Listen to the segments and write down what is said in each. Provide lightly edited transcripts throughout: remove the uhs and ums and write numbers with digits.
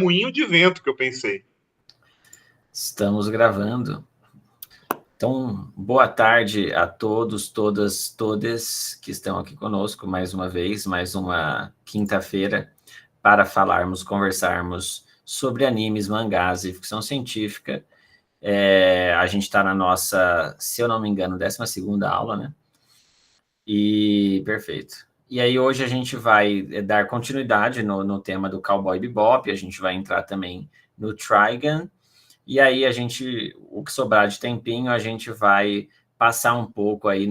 moinho de vento que eu pensei. Estamos gravando. Então, boa tarde a todos, todas, todes que estão aqui conosco mais uma vez, mais uma quinta-feira, para conversarmos sobre animes, mangás e ficção científica. A gente está na nossa, se eu não me engano, 12ª aula, né? E perfeito. E aí hoje a gente vai dar continuidade no tema do Cowboy Bebop, a gente vai entrar também no Trigun. E aí o que sobrar de tempinho, a gente vai passar um pouco aí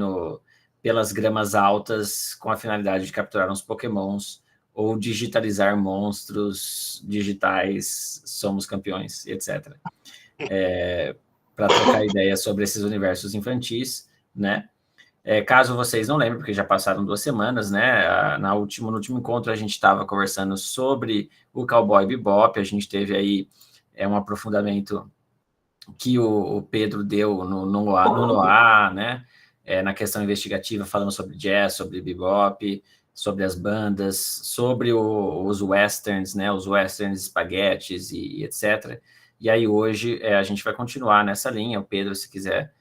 pelas gramas altas com a finalidade de capturar uns pokémons ou digitalizar monstros digitais, somos campeões, etc. Para trocar ideia sobre esses universos infantis, né? Caso vocês não lembrem, porque já passaram 2 semanas, né? No último encontro a gente estava conversando sobre o Cowboy Bebop, a gente teve aí um aprofundamento que o Pedro deu no Noir, né? Na questão investigativa, falando sobre jazz, sobre bebop, sobre as bandas, sobre os westerns, né? Os westerns, espaguetes e etc. E aí hoje a gente vai continuar nessa linha. O Pedro, se quiser,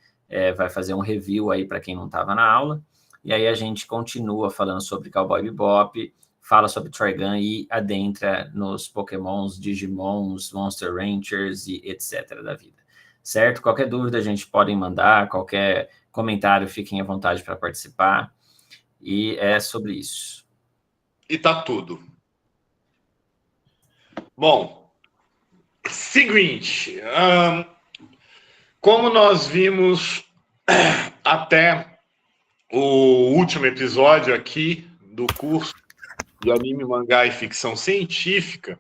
vai fazer um review aí para quem não estava na aula. E aí a gente continua falando sobre Cowboy Bebop, fala sobre Trigun e adentra nos Pokémons, Digimons, Monster Rangers e etc. da vida. Certo? Qualquer dúvida a gente pode mandar, qualquer comentário, fiquem à vontade para participar. E é sobre isso. E tá tudo. Bom, seguinte, como nós vimos até o último episódio aqui do curso de anime, mangá e ficção científica,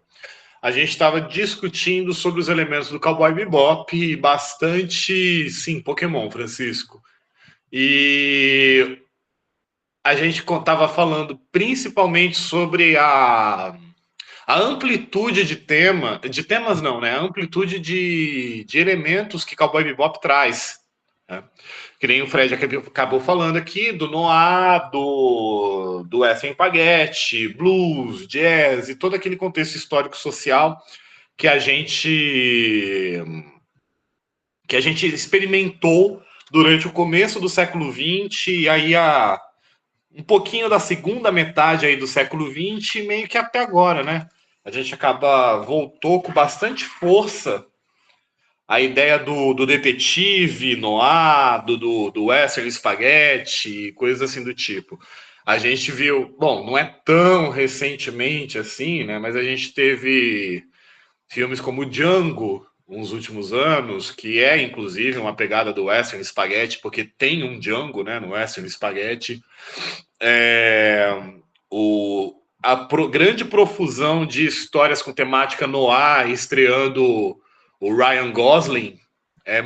a gente estava discutindo sobre os elementos do Cowboy Bebop e bastante, sim, Pokémon, Francisco. E a gente estava falando principalmente sobre a amplitude de temas não, né? A amplitude de elementos que Cowboy Bebop traz. Né? Que nem o Fred acabou falando aqui, do Noir, do Western Spaghetti, blues, jazz e todo aquele contexto histórico-social que a gente experimentou durante o começo do século XX e aí um pouquinho da segunda metade aí do século XX, meio que até agora, né? A gente voltou com bastante força a ideia do detetive noir, do western spaghetti, coisas assim do tipo. A gente viu, bom, não é tão recentemente assim, né? Mas a gente teve filmes como Django nos últimos anos, que é inclusive uma pegada do western spaghetti, porque tem um Django, né, no western spaghetti. Grande profusão de histórias com temática noir, estreando o Ryan Gosling, é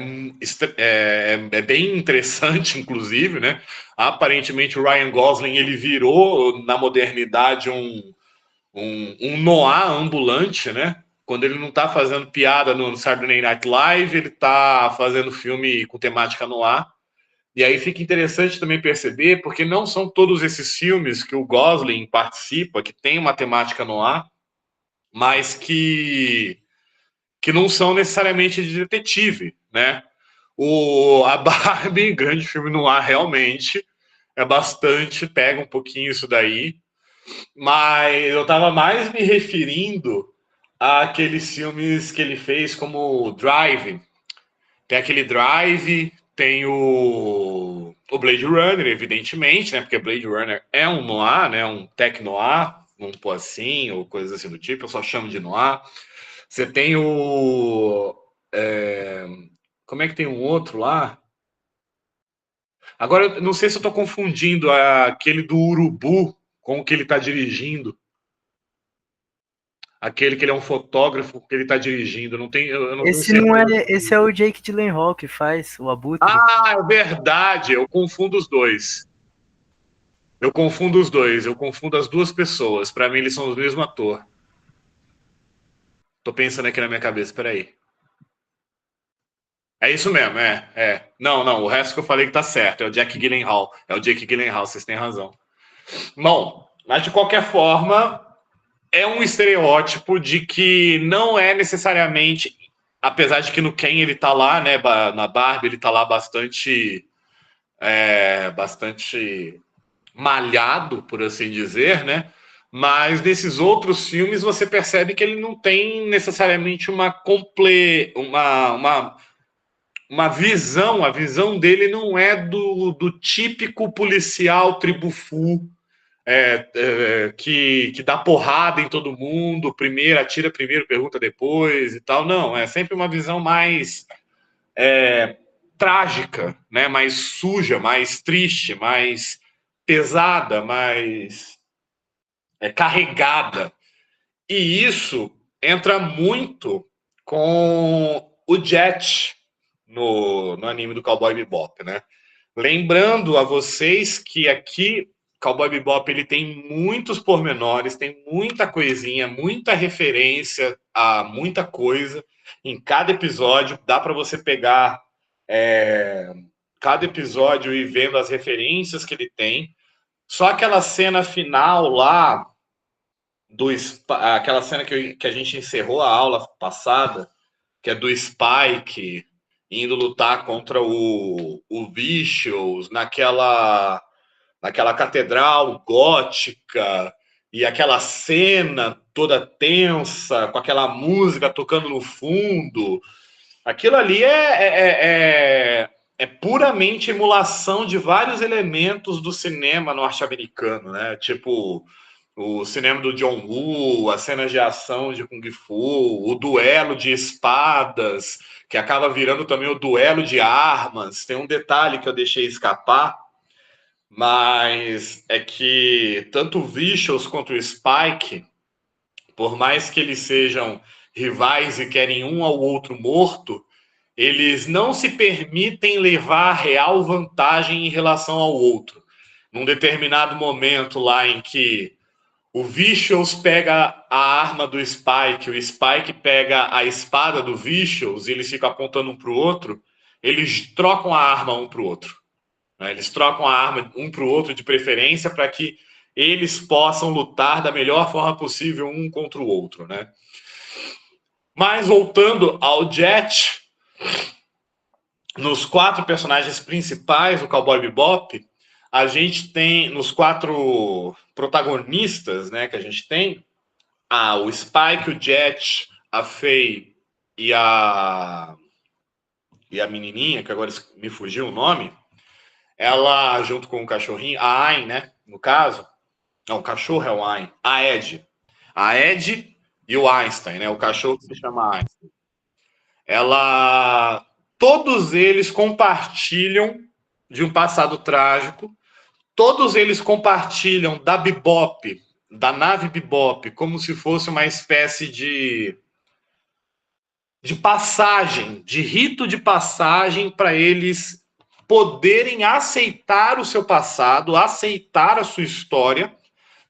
bem interessante, inclusive, né? Aparentemente o Ryan Gosling ele virou na modernidade um noir ambulante, né? Quando ele não está fazendo piada no Saturday Night Live, ele está fazendo filme com temática noir. E aí fica interessante também perceber, porque não são todos esses filmes que o Gosling participa, que tem uma temática no ar, mas que não são necessariamente de detetive, né? A Barbie, grande filme no ar, realmente, pega um pouquinho isso daí, mas eu estava mais me referindo àqueles filmes que ele fez como Drive. Tem aquele Drive, tem o Blade Runner, evidentemente, né? Porque Blade Runner é um noir, né? Um tech noir, vamos pôr assim, ou coisas assim do tipo, eu só chamo de noir. Você tem como é que tem um outro lá? Agora, eu não sei se eu estou confundindo aquele do Urubu com o que ele está dirigindo. Aquele que ele é um fotógrafo que ele está dirigindo. Não tem, eu não esse sei. não é, esse é o Jake Gyllenhaal que faz o Abutre. Ah, é verdade. Eu confundo os dois. Eu confundo as duas pessoas. Para mim, eles são o mesmo ator. Tô pensando aqui na minha cabeça, peraí. É isso mesmo, Não, o resto que eu falei que tá certo. É o Jack Gyllenhaal. É o Jake Gyllenhaal, vocês têm razão. Bom, mas de qualquer forma, é um estereótipo de que não é necessariamente, apesar de que no Ken ele tá lá, né, na Barbie ele tá lá bastante malhado, por assim dizer, né? Mas nesses outros filmes você percebe que ele não tem necessariamente uma visão. A visão dele não é do típico policial tribufu que dá porrada em todo mundo, primeiro atira primeiro, pergunta depois e tal. Não, é sempre uma visão mais trágica, né? Mais suja, mais triste, mais pesada, mais carregada. E isso entra muito com o Jet no anime do Cowboy Bebop, né? Lembrando a vocês que aqui Cowboy Bebop ele tem muitos pormenores, tem muita coisinha, muita referência a muita coisa em cada episódio. Dá para você pegar cada episódio e vendo as referências que ele tem. Só aquela cena final lá aquela cena que a gente encerrou a aula passada, que é do Spike indo lutar contra o Vicious naquela catedral gótica, e aquela cena toda tensa, com aquela música tocando no fundo. Aquilo ali é puramente emulação de vários elementos do cinema norte-americano, né? Tipo o cinema do John Woo, as cenas de ação de Kung Fu, o duelo de espadas, que acaba virando também o duelo de armas. Tem um detalhe que eu deixei escapar, mas é que tanto o Vicious quanto o Spike, por mais que eles sejam rivais e querem um ao outro morto, eles não se permitem levar real vantagem em relação ao outro. Num determinado momento lá em que o Vicious pega a arma do Spike, o Spike pega a espada do Vicious, e eles ficam apontando um para o outro, eles trocam a arma um para o outro. Né? Eles trocam a arma um para o outro, de preferência, para que eles possam lutar da melhor forma possível um contra o outro. Né? Mas voltando ao Jet, nos 4 personagens principais do Cowboy Bebop, a gente tem, nos 4 protagonistas, né, que a gente tem, o Spike, o Jet, a Faye e a menininha, que agora me fugiu o nome, ela, junto com o cachorrinho, a Ayn, né, no caso, não, o cachorro é o Ayn, a Ed. A Ed e o Einstein, né, o cachorro que se chama Einstein. Todos eles compartilham de um passado trágico, todos eles compartilham da Bebop, da nave Bebop, como se fosse uma espécie de passagem, de rito de passagem para eles poderem aceitar o seu passado, aceitar a sua história,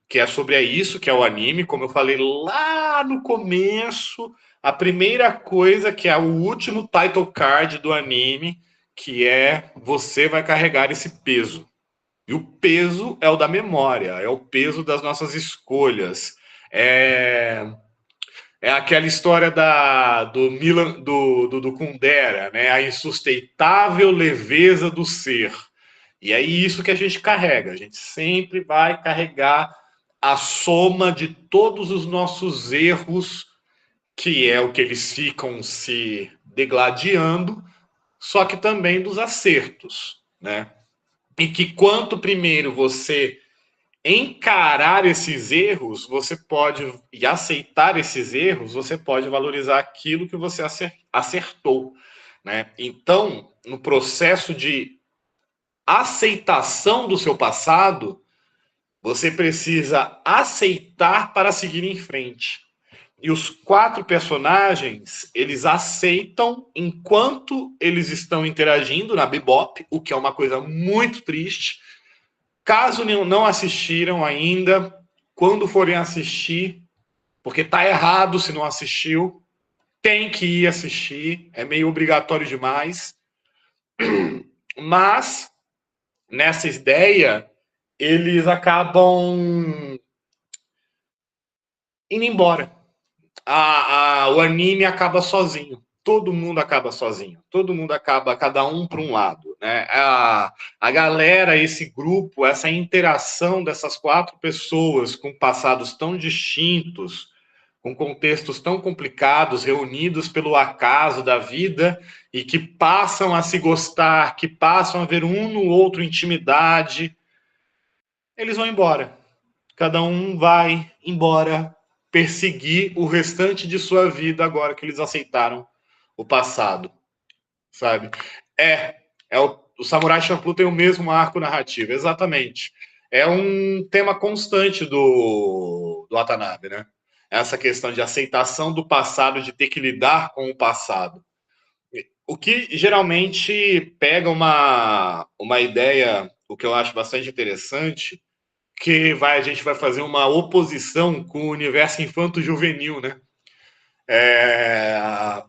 que é sobre isso que é o anime, como eu falei lá no começo, a primeira coisa que é o último title card do anime, que é você vai carregar esse peso. E o peso é o da memória, é o peso das nossas escolhas. É aquela história do Kundera, né? A insustentável leveza do ser. E é isso que a gente carrega. A gente sempre vai carregar a soma de todos os nossos erros, que é o que eles ficam se degladiando, só que também dos acertos, né? E que quanto primeiro você encarar esses erros, você pode, e aceitar esses erros, você pode valorizar aquilo que você acertou, né? Então, no processo de aceitação do seu passado, você precisa aceitar para seguir em frente. E os 4 personagens, eles aceitam enquanto eles estão interagindo na Bebop, o que é uma coisa muito triste. Caso não assistiram ainda, quando forem assistir, porque tá errado se não assistiu, tem que ir assistir, é meio obrigatório demais. Mas, nessa ideia, eles acabam indo embora. O anime acaba sozinho. Todo mundo acaba sozinho. Todo mundo acaba, cada um para um lado. Né? A galera, esse grupo, essa interação dessas 4 pessoas com passados tão distintos, com contextos tão complicados, reunidos pelo acaso da vida e que passam a se gostar, que passam a ver um no outro intimidade, eles vão embora. Cada um vai embora perseguir o restante de sua vida agora que eles aceitaram o passado, sabe? O Samurai Champloo tem o mesmo arco narrativo, exatamente. É um tema constante do Watanabe, né? Essa questão de aceitação do passado, de ter que lidar com o passado. O que geralmente pega uma ideia, o que eu acho bastante interessante, que a gente vai fazer uma oposição com o universo infanto-juvenil, né?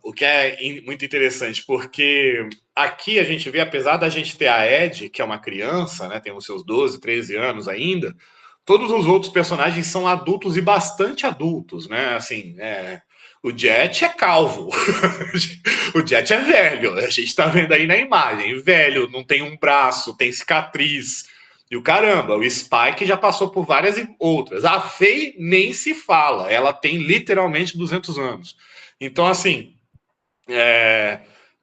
O que é muito interessante, porque aqui a gente vê, apesar da gente ter a Ed, que é uma criança, né, tem os seus 12, 13 anos ainda, todos os outros personagens são adultos e bastante adultos, né? Assim, o Jet é calvo, o Jet é velho, a gente tá vendo aí na imagem, velho, não tem um braço, tem cicatriz, e o caramba, o Spike já passou por várias outras. A Faye nem se fala, ela tem literalmente 200 anos. Então, assim, é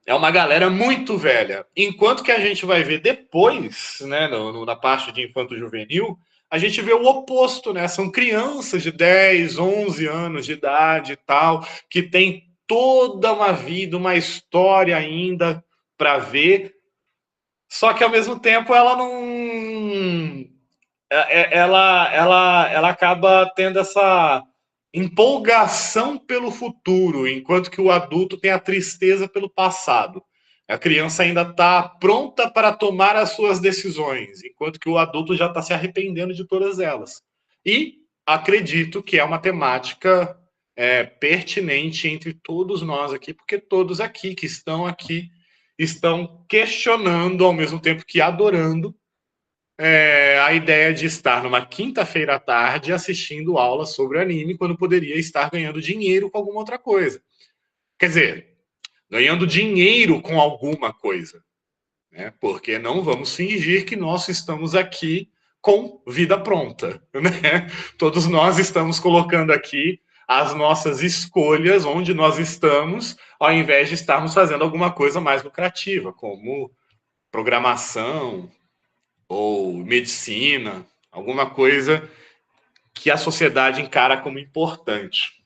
uma galera muito velha. Enquanto que a gente vai ver depois, né, na parte de infanto-juvenil, a gente vê o oposto, né? São crianças de 10, 11 anos de idade e tal, que tem toda uma vida, uma história ainda para ver. Só que, ao mesmo tempo, ela não... Ela acaba tendo essa empolgação pelo futuro, enquanto que o adulto tem a tristeza pelo passado. A criança ainda está pronta para tomar as suas decisões, enquanto que o adulto já está se arrependendo de todas elas. E acredito que é uma temática pertinente entre todos nós aqui, porque todos aqui que estão aqui estão questionando ao mesmo tempo que adorando a ideia de estar numa quinta-feira à tarde assistindo aula sobre anime quando poderia estar ganhando dinheiro com alguma outra coisa. Quer dizer, ganhando dinheiro com alguma coisa. Né? Porque não vamos fingir que nós estamos aqui com vida pronta. Né? Todos nós estamos colocando aqui as nossas escolhas onde nós estamos, ao invés de estarmos fazendo alguma coisa mais lucrativa, como programação, ou medicina, alguma coisa que a sociedade encara como importante.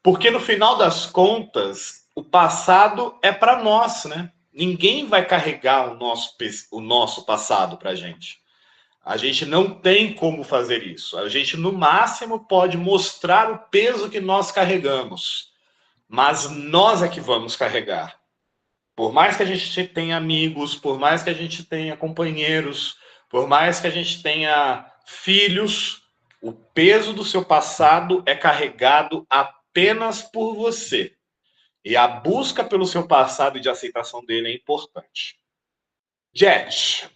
Porque, no final das contas, o passado é para nós, né? Ninguém vai carregar o nosso passado para a gente. A gente não tem como fazer isso. A gente, no máximo, pode mostrar o peso que nós carregamos. Mas nós é que vamos carregar. Por mais que a gente tenha amigos, por mais que a gente tenha companheiros, por mais que a gente tenha filhos, o peso do seu passado é carregado apenas por você. E a busca pelo seu passado e de aceitação dele é importante. Jet.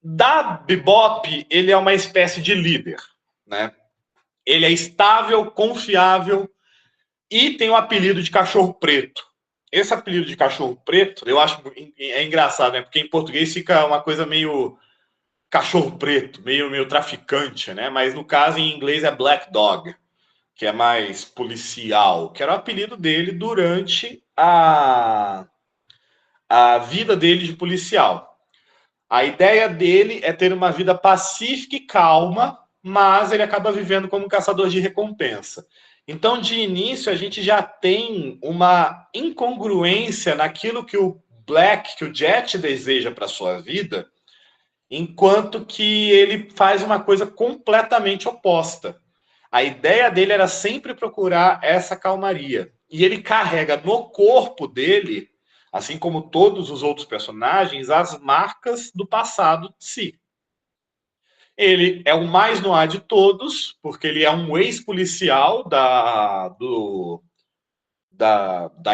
Da Bebop, ele é uma espécie de líder, né? Ele é estável, confiável e tem o apelido de cachorro preto. Esse apelido de cachorro preto, eu acho engraçado, né? Porque em português fica uma coisa meio cachorro preto, meio traficante, né? Mas no caso, em inglês, é Black Dog, que é mais policial, que era o apelido dele durante a vida dele de policial. A ideia dele é ter uma vida pacífica e calma, mas ele acaba vivendo como um caçador de recompensa. Então, de início, a gente já tem uma incongruência naquilo que o Jet deseja para a sua vida, enquanto que ele faz uma coisa completamente oposta. A ideia dele era sempre procurar essa calmaria. E ele carrega no corpo dele, assim como todos os outros personagens, as marcas do passado de si. Ele é o mais noir de todos, porque ele é um ex-policial da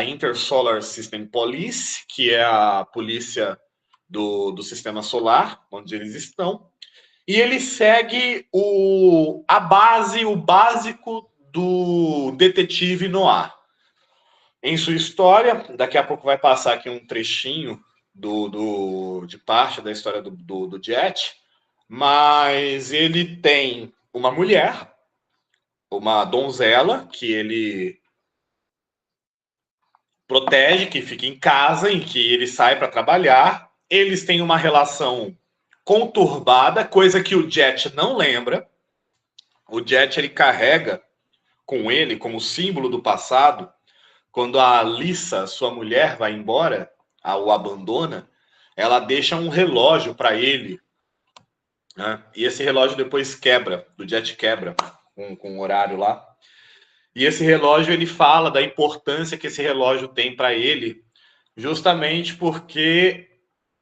Intersolar System Police, que é a polícia do sistema solar, onde eles estão. E ele segue a base, o básico do detetive Noir. Em sua história, daqui a pouco vai passar aqui um trechinho de parte da história do Jet, mas ele tem uma mulher, uma donzela, que ele protege, que fica em casa, em que ele sai para trabalhar. Eles têm uma relação conturbada, coisa que o Jet não lembra. O Jet, ele carrega com ele, como símbolo do passado, quando a Alyssa, sua mulher, vai embora, o abandona, ela deixa um relógio para ele, né? E esse relógio depois quebra, o Jet quebra com o horário lá. E esse relógio, ele fala da importância que esse relógio tem para ele, justamente porque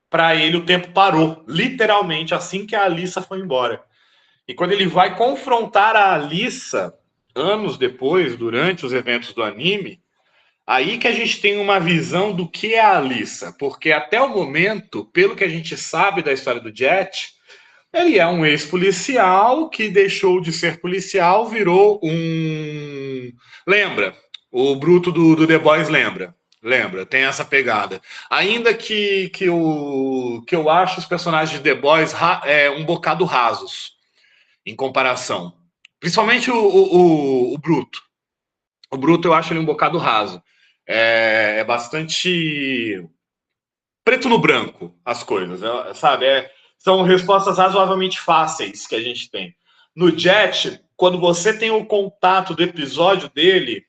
para ele o tempo parou, literalmente, assim que a Alyssa foi embora. E quando ele vai confrontar a Alyssa, anos depois, durante os eventos do anime, aí que a gente tem uma visão do que é a Alyssa, porque até o momento, pelo que a gente sabe da história do Jet, ele é um ex-policial que deixou de ser policial, virou um... Lembra? O Bruto do The Boys lembra? Lembra, tem essa pegada. Ainda que eu acho os personagens de The Boys um bocado rasos, em comparação. Principalmente o Bruto. O Bruto eu acho ele um bocado raso. É bastante preto no branco as coisas, sabe? São respostas razoavelmente fáceis que a gente tem. No Jet, quando você tem o contato do episódio dele,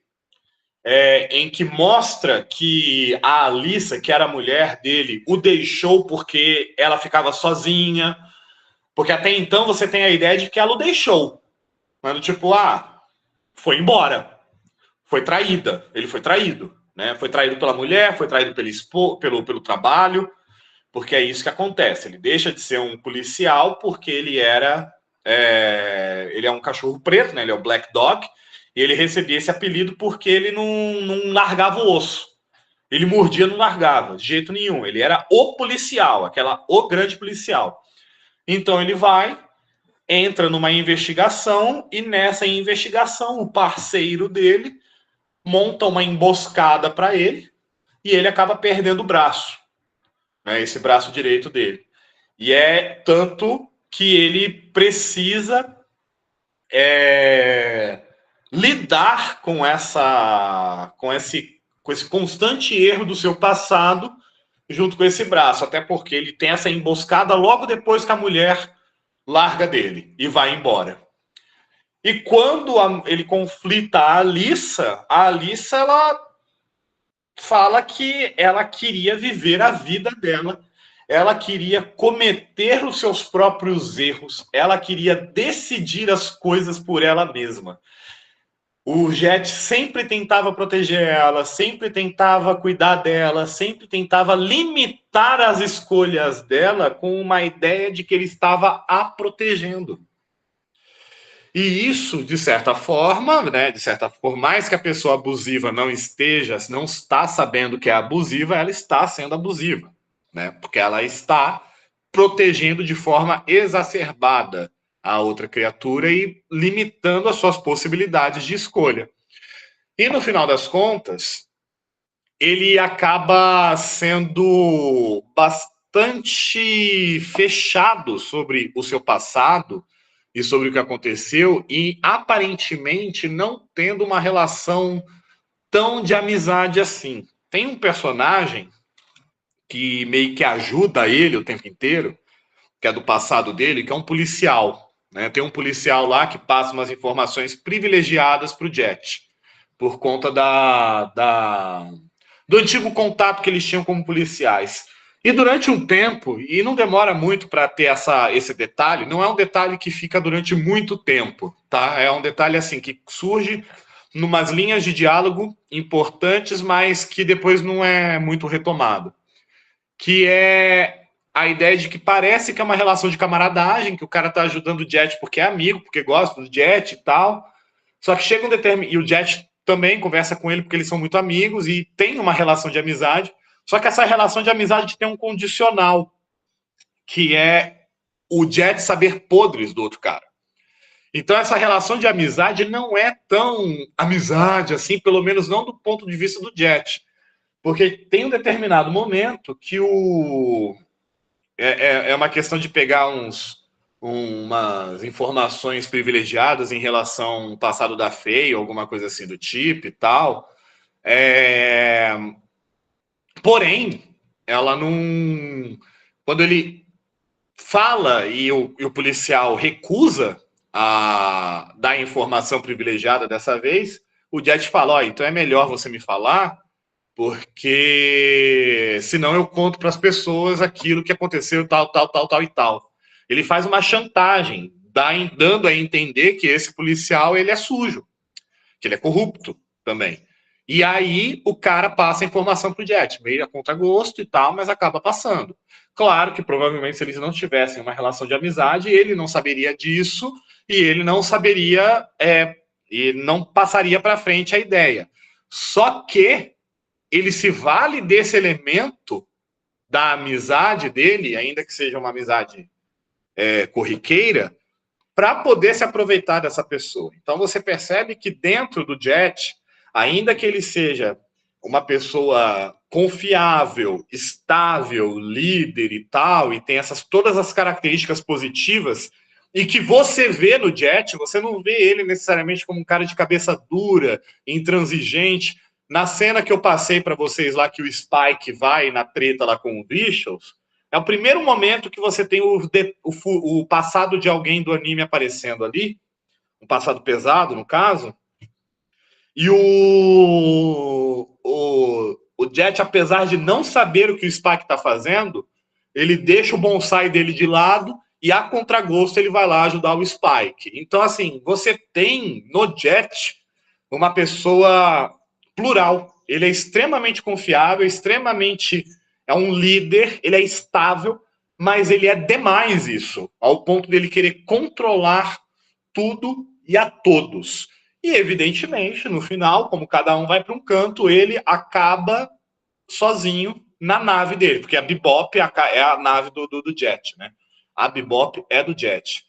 em que mostra que a Alyssa, que era a mulher dele, o deixou porque ela ficava sozinha, porque até então você tem a ideia de que ela o deixou. Mas tipo, foi embora. Foi traída. Ele foi traído. Né? Foi traído pela mulher, foi traído pelo trabalho, porque é isso que acontece. Ele deixa de ser um policial porque ele é um cachorro preto, né? Ele é o Black Dog, e ele recebia esse apelido porque ele não largava o osso. Ele mordia, não largava, de jeito nenhum. Ele era o policial, o grande policial. Então ele entra numa investigação, e nessa investigação o parceiro dele monta uma emboscada para ele, e ele acaba perdendo o braço, né, esse braço direito dele. E é tanto que ele precisa lidar com esse constante erro do seu passado junto com esse braço, até porque ele tem essa emboscada logo depois que a mulher larga dele e vai embora. E quando ele conflita a Alyssa ela fala que ela queria viver a vida dela, ela queria cometer os seus próprios erros, ela queria decidir as coisas por ela mesma. O Jet sempre tentava proteger ela, sempre tentava cuidar dela, sempre tentava limitar as escolhas dela com uma ideia de que ele estava a protegendo. E isso, de certa forma, né, por mais que a pessoa abusiva não está sabendo que é abusiva, ela está sendo abusiva, né? Porque ela está protegendo de forma exacerbada a outra criatura e limitando as suas possibilidades de escolha. E no final das contas, ele acaba sendo bastante fechado sobre o seu passado e sobre o que aconteceu, e aparentemente não tendo uma relação tão de amizade assim. Tem um personagem que meio que ajuda ele o tempo inteiro, que é do passado dele, que é um policial. Né? Tem um policial lá que passa umas informações privilegiadas para o Jet, por conta do antigo contato que eles tinham como policiais. E durante um tempo, e não demora muito para ter esse detalhe, não é um detalhe que fica durante muito tempo, tá? É um detalhe assim que surge numas linhas de diálogo importantes, mas que depois não é muito retomado. Que é a ideia de que parece que é uma relação de camaradagem, que o cara tá ajudando o Jet porque é amigo, porque gosta do Jet e tal. Só que chega e o Jet também conversa com ele porque eles são muito amigos e tem uma relação de amizade. Só que essa relação de amizade tem um condicional, que é o Jet saber podres do outro cara. Então, essa relação de amizade não é tão amizade assim, pelo menos não do ponto de vista do Jet. Porque tem um determinado momento que é uma questão de pegar umas informações privilegiadas em relação ao passado da Faye, ou alguma coisa assim do tipo e tal. Porém, ela não... Quando ele fala e o policial recusa a dar informação privilegiada dessa vez, o Jet fala, ó, então é melhor você me falar, porque senão eu conto para as pessoas aquilo que aconteceu, tal e tal. Ele faz uma chantagem, dando a entender que esse policial ele é sujo, que ele é corrupto também. E aí o cara passa a informação para o Jet, meio a contragosto e tal, mas acaba passando. Claro que provavelmente se eles não tivessem uma relação de amizade, ele não saberia disso e ele não saberia, e não passaria para frente a ideia. Só que ele se vale desse elemento da amizade dele, ainda que seja uma amizade corriqueira, para poder se aproveitar dessa pessoa. Então você percebe que dentro do Jet, ainda que ele seja uma pessoa confiável, estável, líder e tal, e tem todas as características positivas, e que você vê no Jet, você não vê ele necessariamente como um cara de cabeça dura, intransigente. Na cena que eu passei para vocês lá, que o Spike vai na treta lá com o Vicious, é o primeiro momento que você tem o passado de alguém do anime aparecendo ali, um passado pesado, no caso, e o Jet, apesar de não saber o que o Spike está fazendo, ele deixa o bonsai dele de lado e, a contragosto, ele vai lá ajudar o Spike. Então, assim, você tem no Jet uma pessoa plural. Ele é extremamente confiável, é um líder, ele é estável, mas ele é demais isso, ao ponto dele querer controlar tudo e a todos. E, evidentemente, no final, como cada um vai para um canto, ele acaba sozinho na nave dele, porque a Bebop é a nave do Jet, né? A Bebop é do Jet.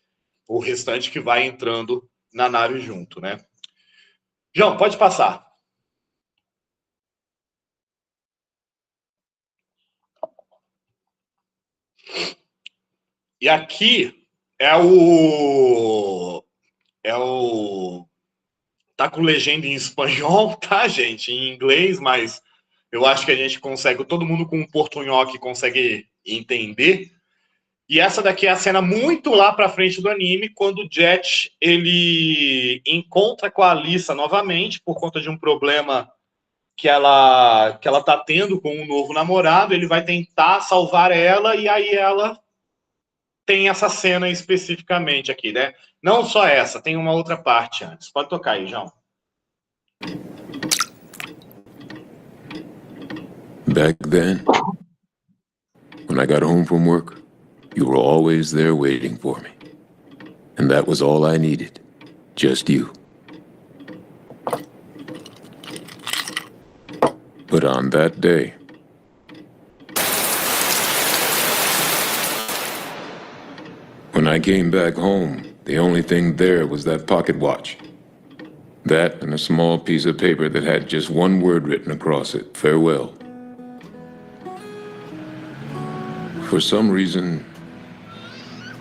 O restante que vai entrando na nave junto, né? João, pode passar. E aqui tá com legenda em espanhol, tá, gente? Em inglês, mas eu acho que a gente consegue, todo mundo com um portunhol que consegue entender. E essa daqui é a cena muito lá pra frente do anime, quando o Jet, ele encontra com a Alissa novamente, por conta de um problema que ela tá tendo com um novo namorado. Ele vai tentar salvar ela, e aí ela tem essa cena especificamente aqui, né? Não só essa, tem uma outra parte antes. Pode tocar aí, João. Back then, when I got home from work, you were always there waiting for me. And that was all I needed. Just you. But on that day, when I came back home, the only thing there was that pocket watch. That and a small piece of paper that had just one word written across it, farewell. For some reason,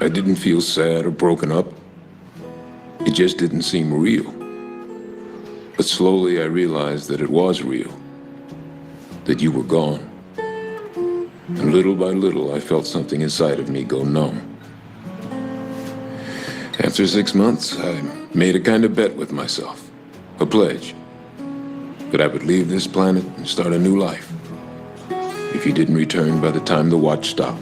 I didn't feel sad or broken up. It just didn't seem real. But slowly I realized that it was real, that you were gone. And little by little, I felt something inside of me go numb. After 6 months, I made a kind of bet with myself, a pledge, that I would leave this planet and start a new life if you didn't return by the time the watch stopped.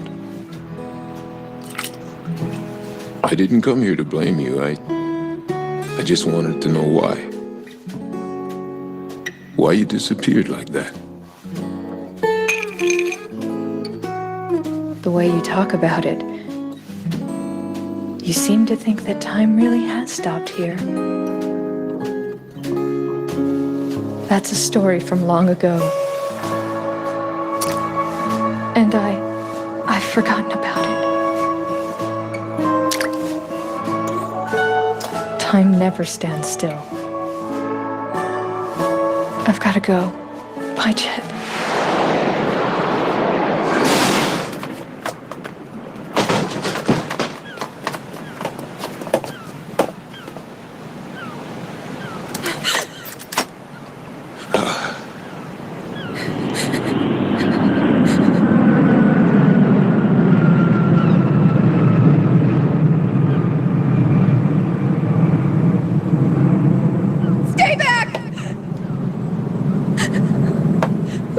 I didn't come here to blame you. I just wanted to know why. Why you disappeared like that. The way you talk about it, you seem to think that time really has stopped here. That's a story from long ago. And I've forgotten about it. Time never stands still. I've got to go. Bye, Jet.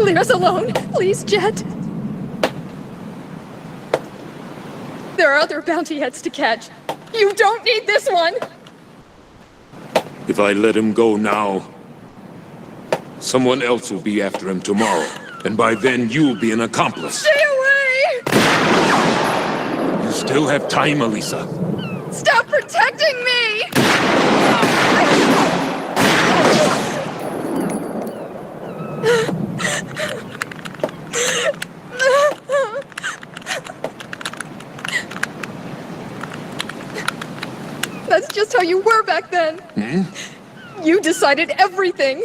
Leave us alone, please, Jet. There are other bounty heads to catch. You don't need this one! If I let him go now, someone else will be after him tomorrow. And by then, you'll be an accomplice. Stay away! You still have time, Elisa. Stop protecting me! That's just how you were back then. You decided everything.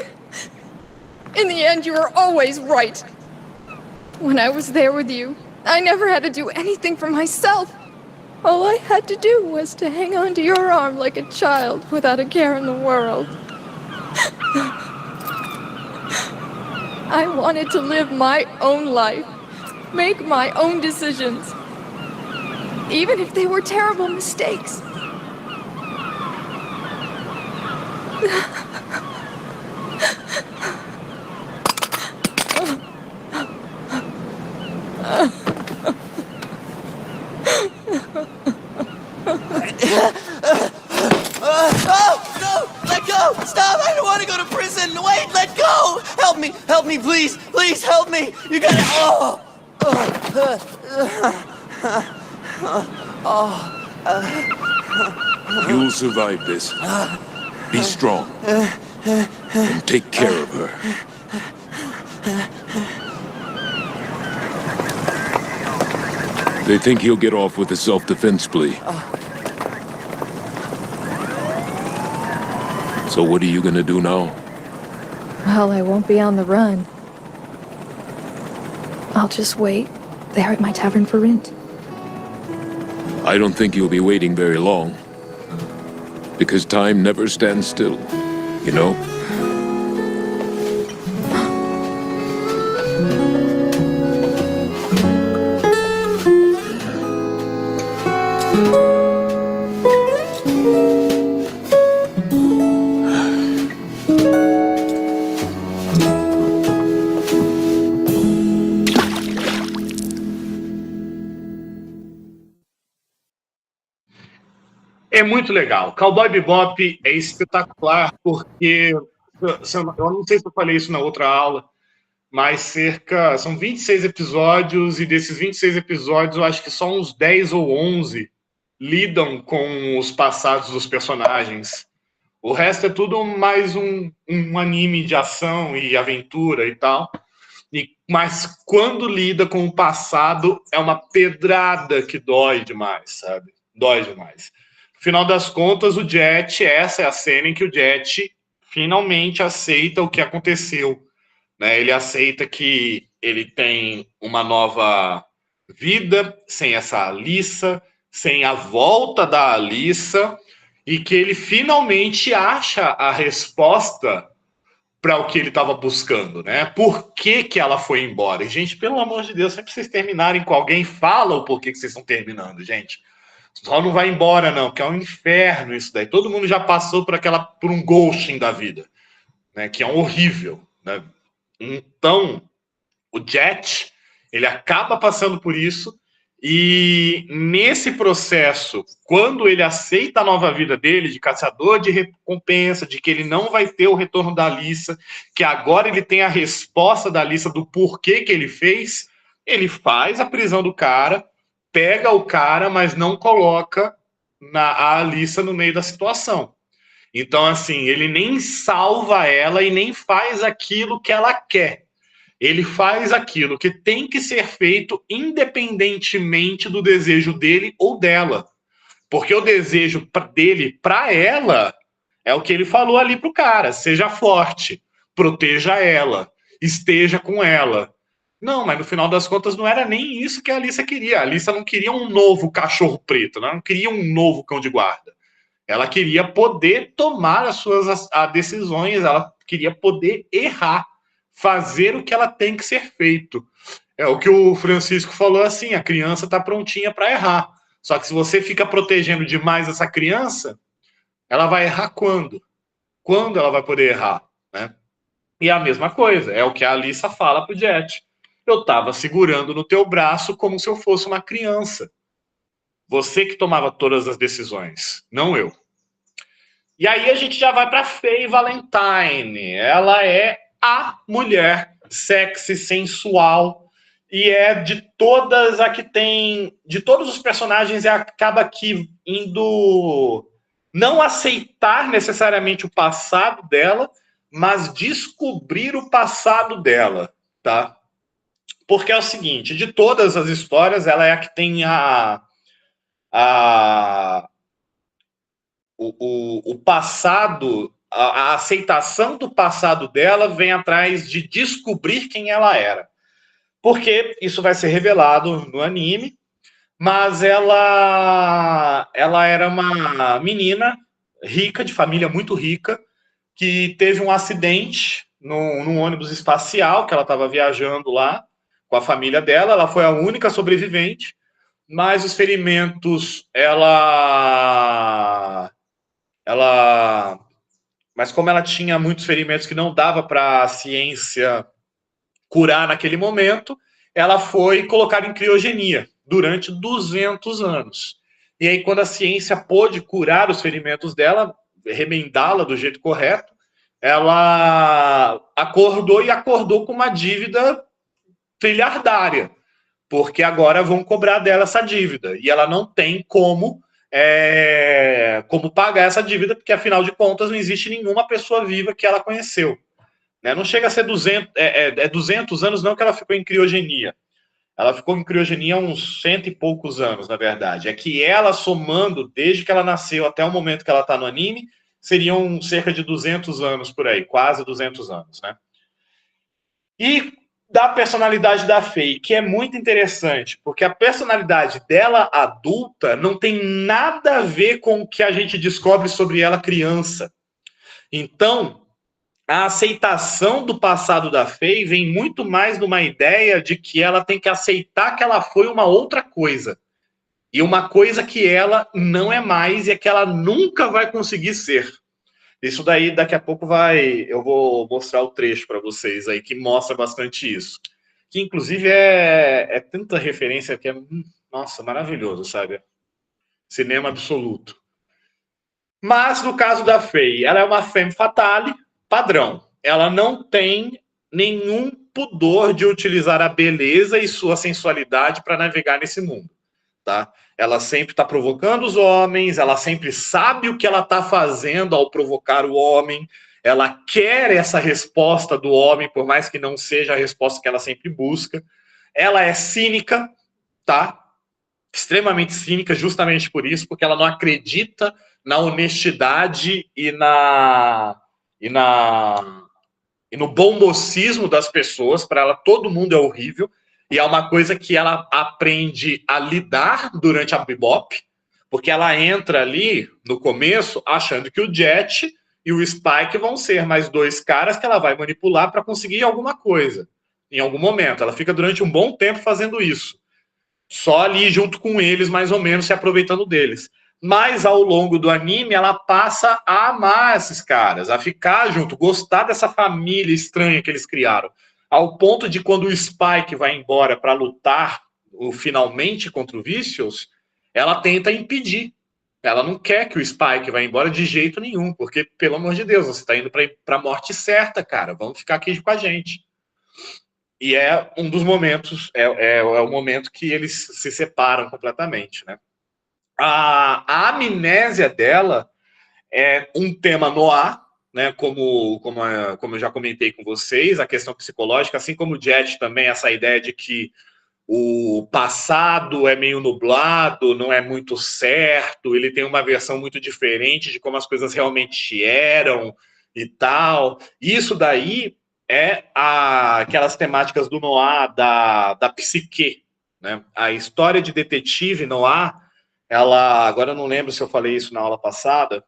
In the end, you were always right. When I was there with you, I never had to do anything for myself. All I had to do was to hang on to your arm like a child without a care in the world. I wanted to live my own life, make my own decisions, even if they were terrible mistakes. Stop! I don't want to go to prison! Wait! Let go! Help me! Help me, please! Please help me! You gotta... You'll survive this. Be strong. And take care of her. They think he'll get off with a self-defense plea. So what are you gonna do now? Well, I won't be on the run. I'll just wait there at my tavern for rent. I don't think you'll be waiting very long. Because time never stands still, you know? É muito legal. Cowboy Bebop é espetacular porque, eu não sei se eu falei isso na outra aula, mas são 26 episódios e desses 26 episódios eu acho que só uns 10 ou 11 lidam com os passados dos personagens. O resto é tudo mais um anime de ação e aventura e tal. Mas quando lida com o passado é uma pedrada que dói demais, sabe? Dói demais. Final das contas, o Jet, essa é a cena em que o Jet finalmente aceita o que aconteceu. Né? Ele aceita que ele tem uma nova vida sem essa Alyssa, sem a volta da Alyssa, e que ele finalmente acha a resposta para o que ele estava buscando. Né? Por que ela foi embora? E, gente, pelo amor de Deus, sempre vocês terminarem com alguém, fala o porquê que vocês estão terminando, gente. Só não vai embora, não, porque é um inferno isso daí. Todo mundo já passou por um ghosting da vida, né, que é um horrível. Né? Então, o Jet, ele acaba passando por isso, e nesse processo, quando ele aceita a nova vida dele, de caçador de recompensa, de que ele não vai ter o retorno da Alyssa, que agora ele tem a resposta da Alyssa do porquê que ele fez, faz a prisão do cara, pega o cara, mas não coloca a Alyssa no meio da situação. Então, assim, ele nem salva ela e nem faz aquilo que ela quer. Ele faz aquilo que tem que ser feito independentemente do desejo dele ou dela. Porque o desejo dele para ela é o que ele falou ali pro cara: seja forte, proteja ela, esteja com ela. Não, mas no final das contas não era nem isso que a Alyssa queria. A Alyssa não queria um novo cachorro preto, ela não queria um novo cão de guarda. Ela queria poder tomar as suas decisões, ela queria poder errar, fazer o que ela tem que ser feito. É o que o Francisco falou assim: a criança está prontinha para errar. Só que se você fica protegendo demais essa criança, ela vai errar quando? Quando ela vai poder errar, né? E a mesma coisa, é o que a Alyssa fala pro Jet. Eu estava segurando no teu braço como se eu fosse uma criança. Você que tomava todas as decisões, não eu. E aí a gente já vai para Faye Valentine. Ela é a mulher sexy, sensual, e é de todas a que tem... De todos os personagens, acaba aqui indo... Não aceitar necessariamente o passado dela, mas descobrir o passado dela, tá? Porque é o seguinte, de todas as histórias, ela é a que tem o passado, a aceitação do passado dela vem atrás de descobrir quem ela era. Porque isso vai ser revelado no anime, mas ela era uma menina rica, de família muito rica, que teve um acidente num ônibus espacial, que ela estava viajando lá com a família dela. Ela foi a única sobrevivente, mas os ferimentos, mas como ela tinha muitos ferimentos que não dava para a ciência curar naquele momento, ela foi colocada em criogenia durante 200 anos. E aí, quando a ciência pôde curar os ferimentos dela, remendá-la do jeito correto, ela acordou com uma dívida trilhardária, porque agora vão cobrar dela essa dívida, e ela não tem como pagar essa dívida, porque afinal de contas não existe nenhuma pessoa viva que ela conheceu, né? Não chega a ser 200 anos não que ela ficou em criogenia. Ela ficou em criogenia há uns 100 e poucos anos, na verdade. É que ela, somando, desde que ela nasceu até o momento que ela está no anime, seriam cerca de 200 anos por aí, quase 200 anos, né? E da personalidade da Faye, que é muito interessante, porque a personalidade dela adulta não tem nada a ver com o que a gente descobre sobre ela criança. Então, a aceitação do passado da Faye vem muito mais numa ideia de que ela tem que aceitar que ela foi uma outra coisa. E uma coisa que ela não é mais e é que ela nunca vai conseguir ser. Isso daí, daqui a pouco eu vou mostrar o trecho para vocês aí, que mostra bastante isso. Que, inclusive, é tanta referência que é, nossa, maravilhoso, sabe? Cinema absoluto. Mas, no caso da Faye, ela é uma femme fatale, padrão. Ela não tem nenhum pudor de utilizar a beleza e sua sensualidade para navegar nesse mundo, tá? Ela sempre está provocando os homens, ela sempre sabe o que ela está fazendo ao provocar o homem, ela quer essa resposta do homem, por mais que não seja a resposta que ela sempre busca. Ela é cínica, tá? Extremamente cínica, justamente por isso, porque ela não acredita na honestidade e no bom mocismo das pessoas. Para ela, todo mundo é horrível. E é uma coisa que ela aprende a lidar durante a Bebop, porque ela entra ali, no começo, achando que o Jet e o Spike vão ser mais dois caras que ela vai manipular para conseguir alguma coisa, em algum momento. Ela fica durante um bom tempo fazendo isso. Só ali junto com eles, mais ou menos, se aproveitando deles. Mas, ao longo do anime, ela passa a amar esses caras, a ficar junto, gostar dessa família estranha que eles criaram. Ao ponto de, quando o Spike vai embora para lutar finalmente contra o Vicious, ela tenta impedir. Ela não quer que o Spike vá embora de jeito nenhum, porque, pelo amor de Deus, você está indo para a morte certa, cara. Vamos ficar aqui com a gente. E é um dos momentos, é o momento que eles se separam completamente, né? A amnésia dela é um tema noir, né, como eu já comentei com vocês, a questão psicológica, assim como o Jet também, essa ideia de que o passado é meio nublado, não é muito certo, ele tem uma versão muito diferente de como as coisas realmente eram e tal. Isso daí é aquelas temáticas do noir, da psique, né? A história de detetive noir, ela, agora eu não lembro se eu falei isso na aula passada,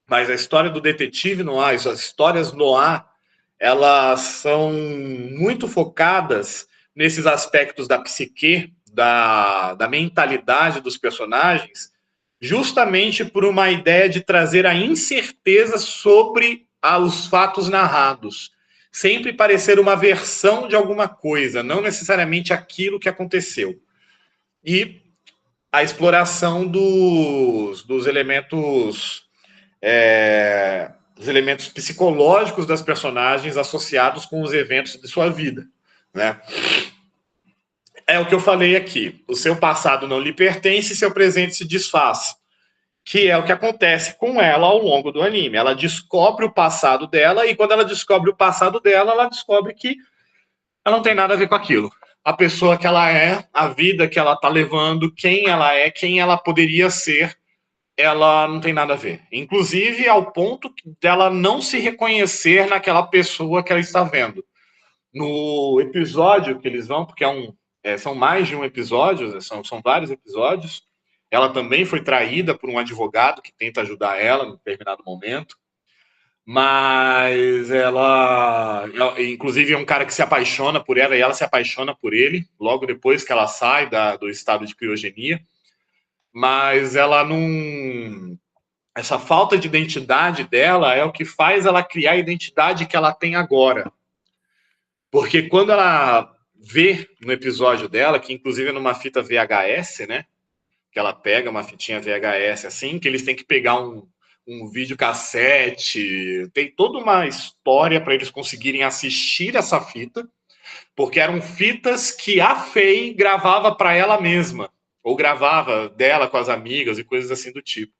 mas a história do detetive noir, as histórias noir, elas são muito focadas nesses aspectos da psique, da mentalidade dos personagens, justamente por uma ideia de trazer a incerteza sobre os fatos narrados. Sempre parecer uma versão de alguma coisa, não necessariamente aquilo que aconteceu. E a exploração dos elementos os elementos psicológicos das personagens associados com os eventos de sua vida, né? É o que eu falei aqui. O seu passado não lhe pertence, seu presente se desfaz. Que é o que acontece com ela ao longo do anime. Ela descobre o passado dela, e quando ela descobre o passado dela, ela descobre que ela não tem nada a ver com aquilo. A pessoa que ela é, a vida que ela está levando, quem ela é, quem ela poderia ser, ela não tem nada a ver. Inclusive ao ponto dela não se reconhecer naquela pessoa que ela está vendo. No episódio que eles vão, porque são mais de um episódio, são vários episódios, ela também foi traída por um advogado que tenta ajudar ela em determinado momento, mas ela inclusive é um cara que se apaixona por ela e ela se apaixona por ele, logo depois que ela sai do estado de criogenia. Mas ela não... Essa falta de identidade dela é o que faz ela criar a identidade que ela tem agora. Porque quando ela vê no episódio dela, que inclusive é numa fita VHS, né? Que ela pega uma fitinha VHS assim, que eles têm que pegar um videocassete, tem toda uma história para eles conseguirem assistir essa fita, porque eram fitas que a Faye gravava para ela mesma, ou gravava dela com as amigas e coisas assim do tipo.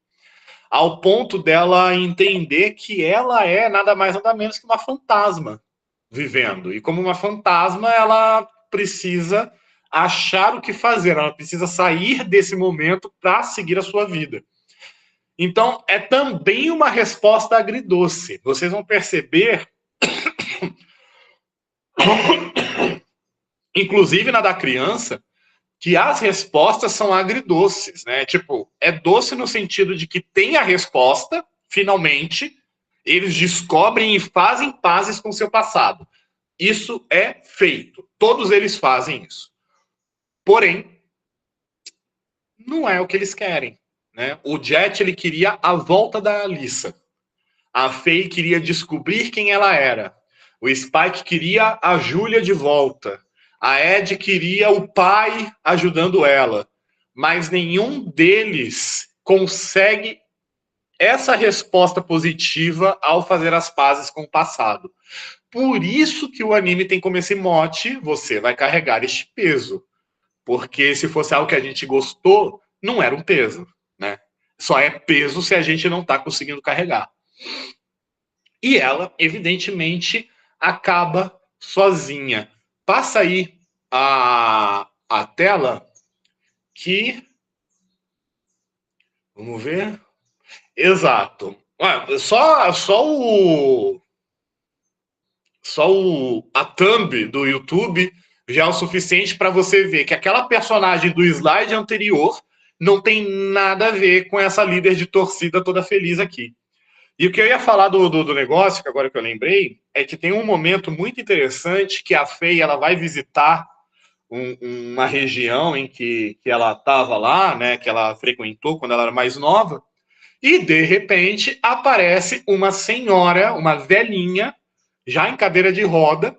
Ao ponto dela entender que ela é nada mais nada menos que uma fantasma vivendo. E como uma fantasma, ela precisa achar o que fazer, ela precisa sair desse momento para seguir a sua vida. Então, é também uma resposta agridoce. Vocês vão perceber, inclusive na da criança, que as respostas são agridoces, né? Tipo, é doce no sentido de que tem a resposta, finalmente, eles descobrem e fazem pazes com seu passado. Isso é feito. Todos eles fazem isso. Porém, não é o que eles querem, né? O Jet, ele queria a volta da Alyssa. A Faye queria descobrir quem ela era. O Spike queria a Julia de volta. A Ed queria o pai ajudando ela, mas nenhum deles consegue essa resposta positiva ao fazer as pazes com o passado. Por isso que o anime tem como esse mote: você vai carregar este peso. Porque se fosse algo que a gente gostou, não era um peso, né? Só é peso se a gente não está conseguindo carregar. E ela, evidentemente, acaba sozinha. Passa aí a tela que... Vamos ver. Exato. A thumb do YouTube já é o suficiente para você ver que aquela personagem do slide anterior não tem nada a ver com essa líder de torcida toda feliz aqui. E o que eu ia falar do negócio, que agora que eu lembrei, é que tem um momento muito interessante que a Faye, ela vai visitar uma região em que ela estava lá, né, que ela frequentou quando ela era mais nova, e de repente aparece uma senhora, uma velhinha, já em cadeira de roda,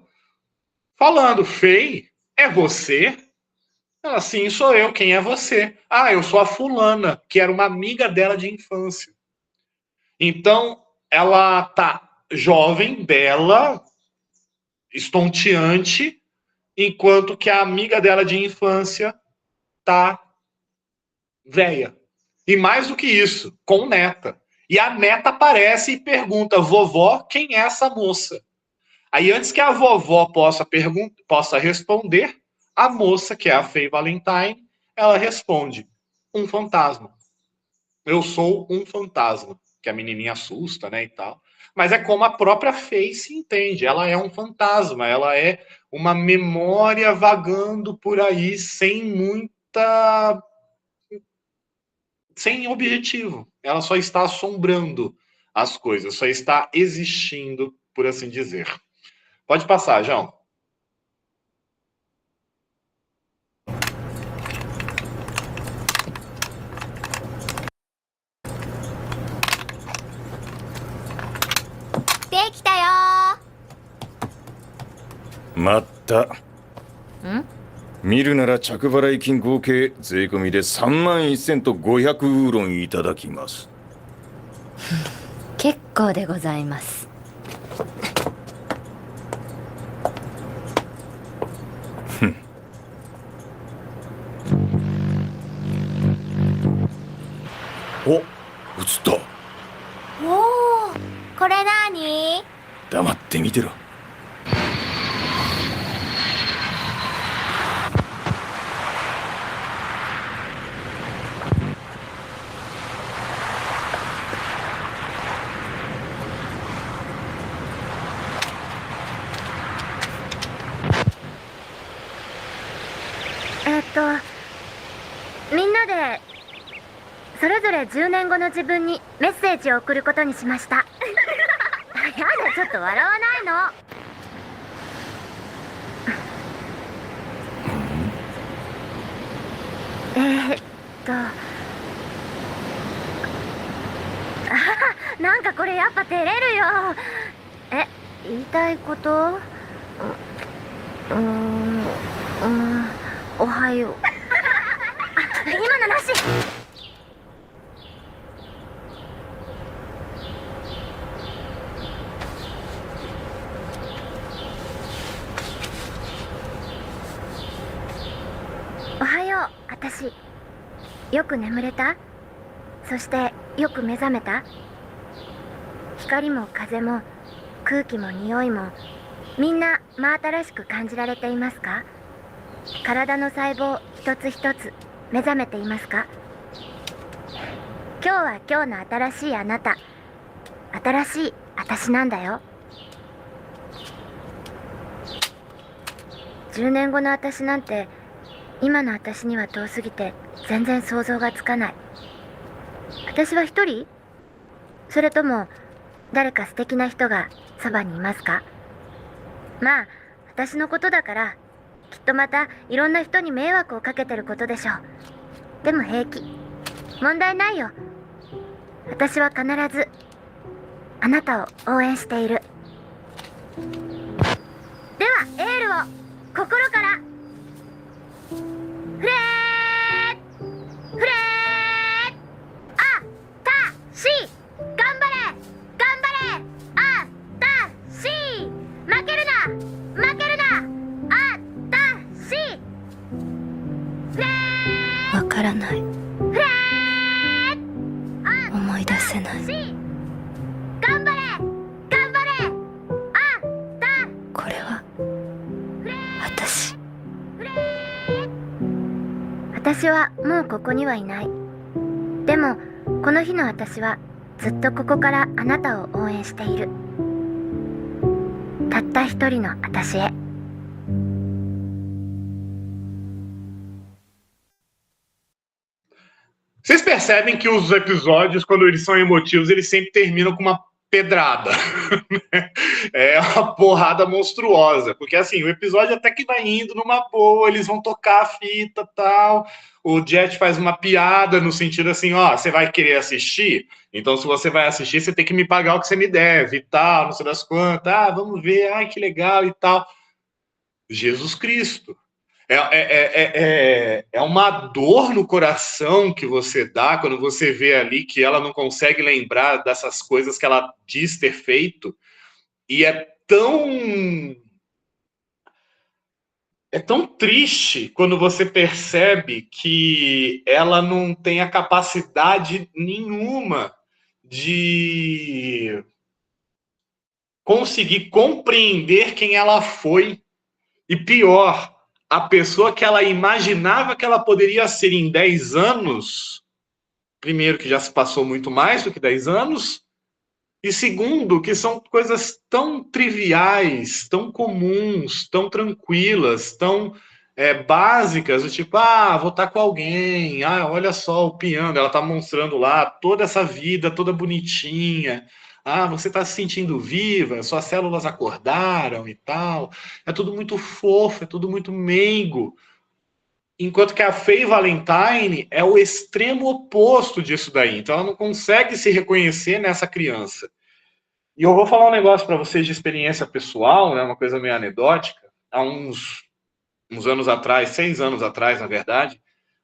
falando: Faye, é você? Ela: sim, sou eu. Quem é você? Ah, eu sou a fulana, que era uma amiga dela de infância. Então, ela tá jovem, bela, estonteante, enquanto que a amiga dela de infância tá velha. E mais do que isso, com neta. E a neta aparece e pergunta: vovó, quem é essa moça? Aí, antes que a vovó possa responder, a moça, que é a Faye Valentine, ela responde: um fantasma. Eu sou um fantasma. Que a menininha assusta, né, e tal. Mas é como a própria Faye se entende. Ela é um fantasma, ela é uma memória vagando por aí sem objetivo. Ela só está assombrando as coisas, só está existindo, por assim dizer. Pode passar, João.見るなら着払い金合計税込みで31,000と500ウーロンいただきます。結構でございます。お、映った。おお、これ何？黙って見てろ。みんなでそれぞれ10年後の自分にメッセージを送ることにしました。やだ、ちょっと笑わないの。なんかこれやっぱ照れるよ。言いたいこと？おはよう。今のなし。おはよう。私よく眠れた？そしてよく目覚めた？光も風も空気も匂いもみんな真新しく感じられていますか？体の細胞一つ一つ目覚めていますか？今日は今日の新しいあなた、新しい私なんだよ。10年後の私なんて今の私には遠すぎて全然想像がつかない。私は一人？それとも誰か素敵な人がそばにいますか？まあ私のことだからきっとまたいろんな人に迷惑をかけてることでしょう。でも平気、問題ないよ。私は必ずあなたを応援している。ではエールを心から。フレーフレーあたし頑張れ頑張れあたし負けるな負けるなあたしフレーわからない。フレー思い出せない。頑張れ頑張れあたこれは私。私はもうここにはいない。でもこの日の私はずっとここからあなたを応援している。たった一人の私へ。Vocês percebem que os episódios, quando eles são emotivos, eles sempre terminam com uma pedrada. É uma porrada monstruosa. Porque, assim, o episódio até que vai indo numa boa, eles vão tocar a fita e tal. O Jet faz uma piada no sentido assim, ó, você vai querer assistir? Então, se você vai assistir, você tem que me pagar o que você me deve e tal, não sei das quantas. Ah, vamos ver, ai, que legal e tal. Jesus Cristo. É uma dor no coração que você dá quando você vê ali que ela não consegue lembrar dessas coisas que ela diz ter feito. E é tão triste quando você percebe que ela não tem a capacidade nenhuma de conseguir compreender quem ela foi. E pior, a pessoa que ela imaginava que ela poderia ser em 10 anos, primeiro, que já se passou muito mais do que 10 anos, e segundo, que são coisas tão triviais, tão comuns, tão tranquilas, tão básicas, do tipo, vou estar com alguém, olha só o piano, ela está mostrando lá toda essa vida, toda bonitinha, você está se sentindo viva, suas células acordaram e tal, é tudo muito fofo, é tudo muito meigo, enquanto que a Faye Valentine é o extremo oposto disso daí, então ela não consegue se reconhecer nessa criança. E eu vou falar um negócio para vocês de experiência pessoal, né, uma coisa meio anedótica. Há uns anos atrás, 6 anos atrás, na verdade,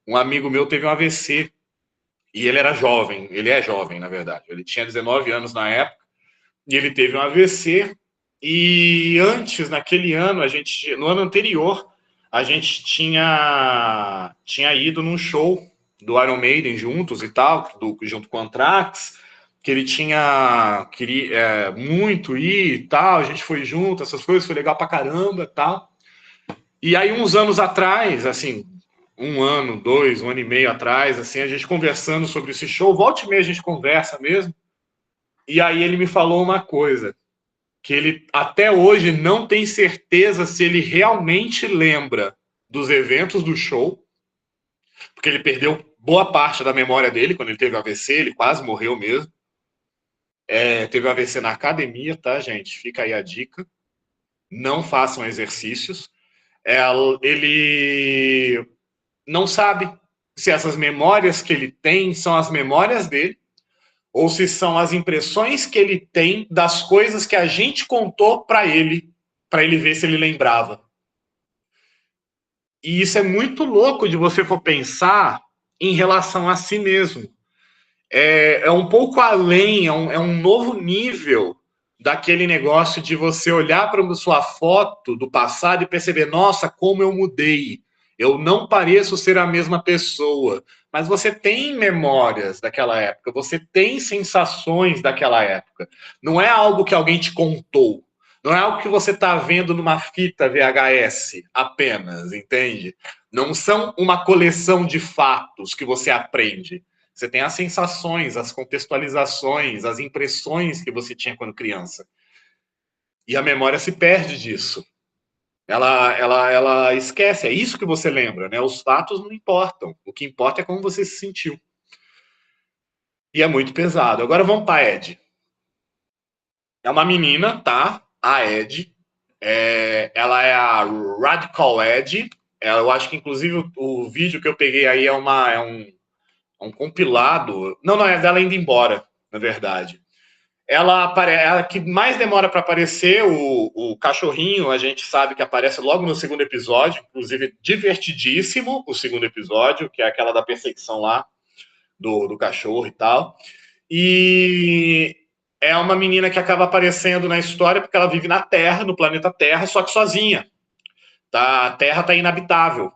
um amigo meu teve um AVC. E ele era jovem, ele é jovem, na verdade. Ele tinha 19 anos na época, e ele teve um AVC. E antes, naquele ano, no ano anterior, a gente tinha ido num show do Iron Maiden juntos e tal, junto com o Anthrax, que ele queria muito ir e tal, a gente foi junto, essas coisas, foi legal pra caramba e tal. E aí, uns anos atrás, assim, 1 ano, 2, 1 ano e meio atrás, assim, a gente conversando sobre esse show, volta e meia a gente conversa mesmo, e aí ele me falou uma coisa, que ele até hoje não tem certeza se ele realmente lembra dos eventos do show, porque ele perdeu boa parte da memória dele quando ele teve AVC, ele quase morreu mesmo. Teve AVC na academia, tá, gente? Fica aí a dica. Não façam exercícios. Ele não sabe se essas memórias que ele tem são as memórias dele ou se são as impressões que ele tem das coisas que a gente contou para ele ver se ele lembrava. E isso é muito louco de você for pensar em relação a si mesmo. É um pouco além, é um novo nível daquele negócio de você olhar para a sua foto do passado e perceber, nossa, como eu mudei. Eu não pareço ser a mesma pessoa. Mas você tem memórias daquela época, você tem sensações daquela época. Não é algo que alguém te contou. Não é algo que você está vendo numa fita VHS apenas, entende? Não são uma coleção de fatos que você aprende. Você tem as sensações, as contextualizações, as impressões que você tinha quando criança. E a memória se perde disso. Ela esquece, é isso que você lembra, né? Os fatos não importam. O que importa é como você se sentiu. E é muito pesado. Agora vamos para a Ed. É uma menina, tá? A Ed. Ela é a Radical Ed. Eu acho que, inclusive, o vídeo que eu peguei aí é um compilado. Não, é dela indo embora, na verdade. Ela que mais demora para aparecer, o cachorrinho, a gente sabe que aparece logo no segundo episódio, inclusive divertidíssimo o segundo episódio, que é aquela da perseguição lá do cachorro e tal. E é uma menina que acaba aparecendo na história porque ela vive na Terra, no planeta Terra, só que sozinha. Tá? A Terra está inabitável.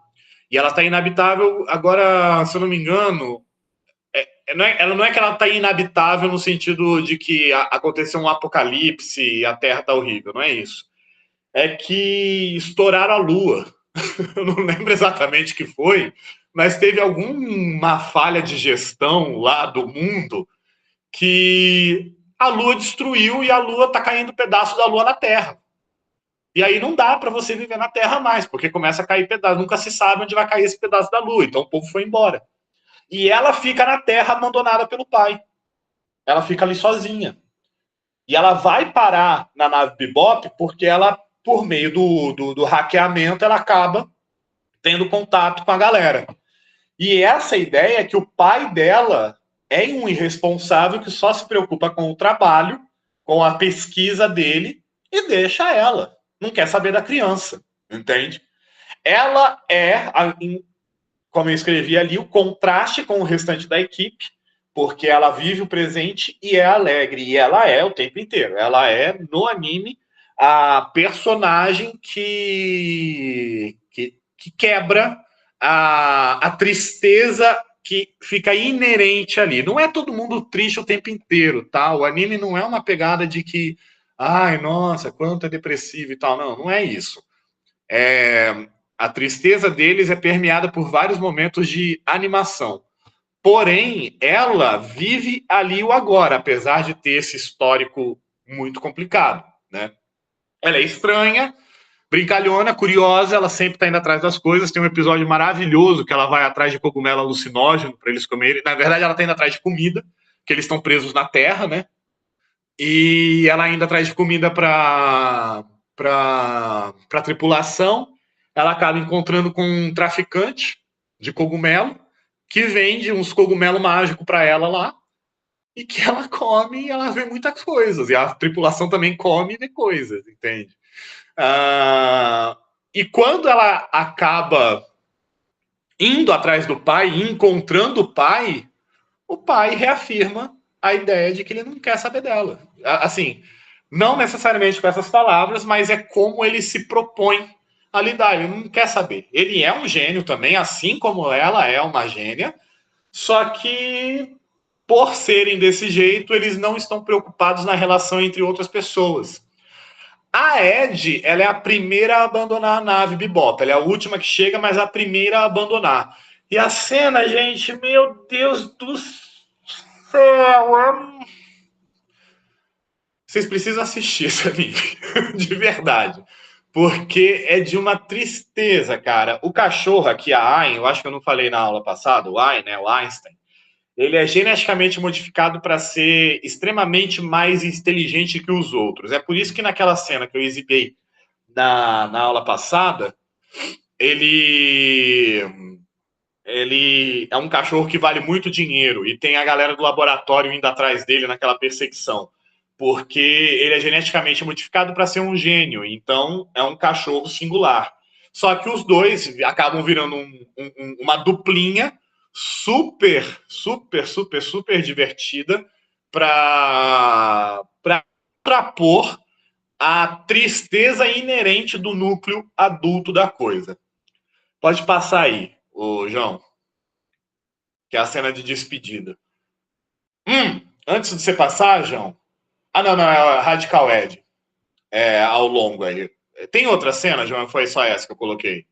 E ela está inabitável agora, se eu não me engano... ela não é que ela está inabitável no sentido de que aconteceu um apocalipse e a Terra está horrível, não é isso. É que estouraram a Lua. Eu não lembro exatamente o que foi, mas teve alguma falha de gestão lá do mundo que a Lua destruiu e a Lua está caindo pedaço da Lua na Terra. E aí não dá para você viver na Terra mais, porque começa a cair pedaço. Nunca se sabe onde vai cair esse pedaço da Lua, então o povo foi embora. E ela fica na Terra abandonada pelo pai. Ela fica ali sozinha. E ela vai parar na nave Bebop porque ela, por meio do hackeamento, ela acaba tendo contato com a galera. E essa ideia é que o pai dela é um irresponsável que só se preocupa com o trabalho, com a pesquisa dele e deixa ela. Não quer saber da criança, entende? Ela como eu escrevi ali, o contraste com o restante da equipe, porque ela vive o presente e é alegre, e ela é o tempo inteiro. Ela é, no anime, a personagem que quebra a tristeza que fica inerente ali. Não é todo mundo triste o tempo inteiro, tá? O anime não é uma pegada de que, ai, nossa, quanto é depressivo e tal. Não é isso. A tristeza deles é permeada por vários momentos de animação. Porém, ela vive ali o agora, apesar de ter esse histórico muito complicado, né? Ela é estranha, brincalhona, curiosa, ela sempre está indo atrás das coisas. Tem um episódio maravilhoso que ela vai atrás de cogumelo alucinógeno para eles comerem. Na verdade, ela está indo atrás de comida, que eles estão presos na terra, né? E ela ainda atrás de comida para a tripulação. Ela acaba encontrando com um traficante de cogumelo que vende uns cogumelos mágicos para ela lá e que ela come e ela vê muitas coisas. E a tripulação também come e vê coisas, entende? E quando ela acaba indo atrás do pai e encontrando o pai reafirma a ideia de que ele não quer saber dela. Assim, não necessariamente com essas palavras, mas é como ele se propõe a lidar. Ele não quer saber. Ele é um gênio também, assim como ela é uma gênia, só que por serem desse jeito, eles não estão preocupados na relação entre outras pessoas. A Ed, ela é a primeira a abandonar a nave Bebop. Ela é a última que chega, mas a primeira a abandonar. E a cena, gente, meu Deus do céu. Vocês precisam assistir esse anime, de verdade. Porque é de uma tristeza, cara. O cachorro aqui, a Ayn, eu acho que eu não falei na aula passada, o Ayn, né, o Einstein, ele é geneticamente modificado para ser extremamente mais inteligente que os outros. É por isso que naquela cena que eu exibi na aula passada, ele é um cachorro que vale muito dinheiro e tem a galera do laboratório indo atrás dele naquela perseguição, porque ele é geneticamente modificado para ser um gênio, então é um cachorro singular. Só que os dois acabam virando uma duplinha super divertida para contrapor a tristeza inerente do núcleo adulto da coisa. Pode passar aí, ô João, que é a cena de despedida. Antes de você passar, João... não, é a Radical Ed. É ao longo aí. Tem outra cena, João? Foi só essa que eu coloquei?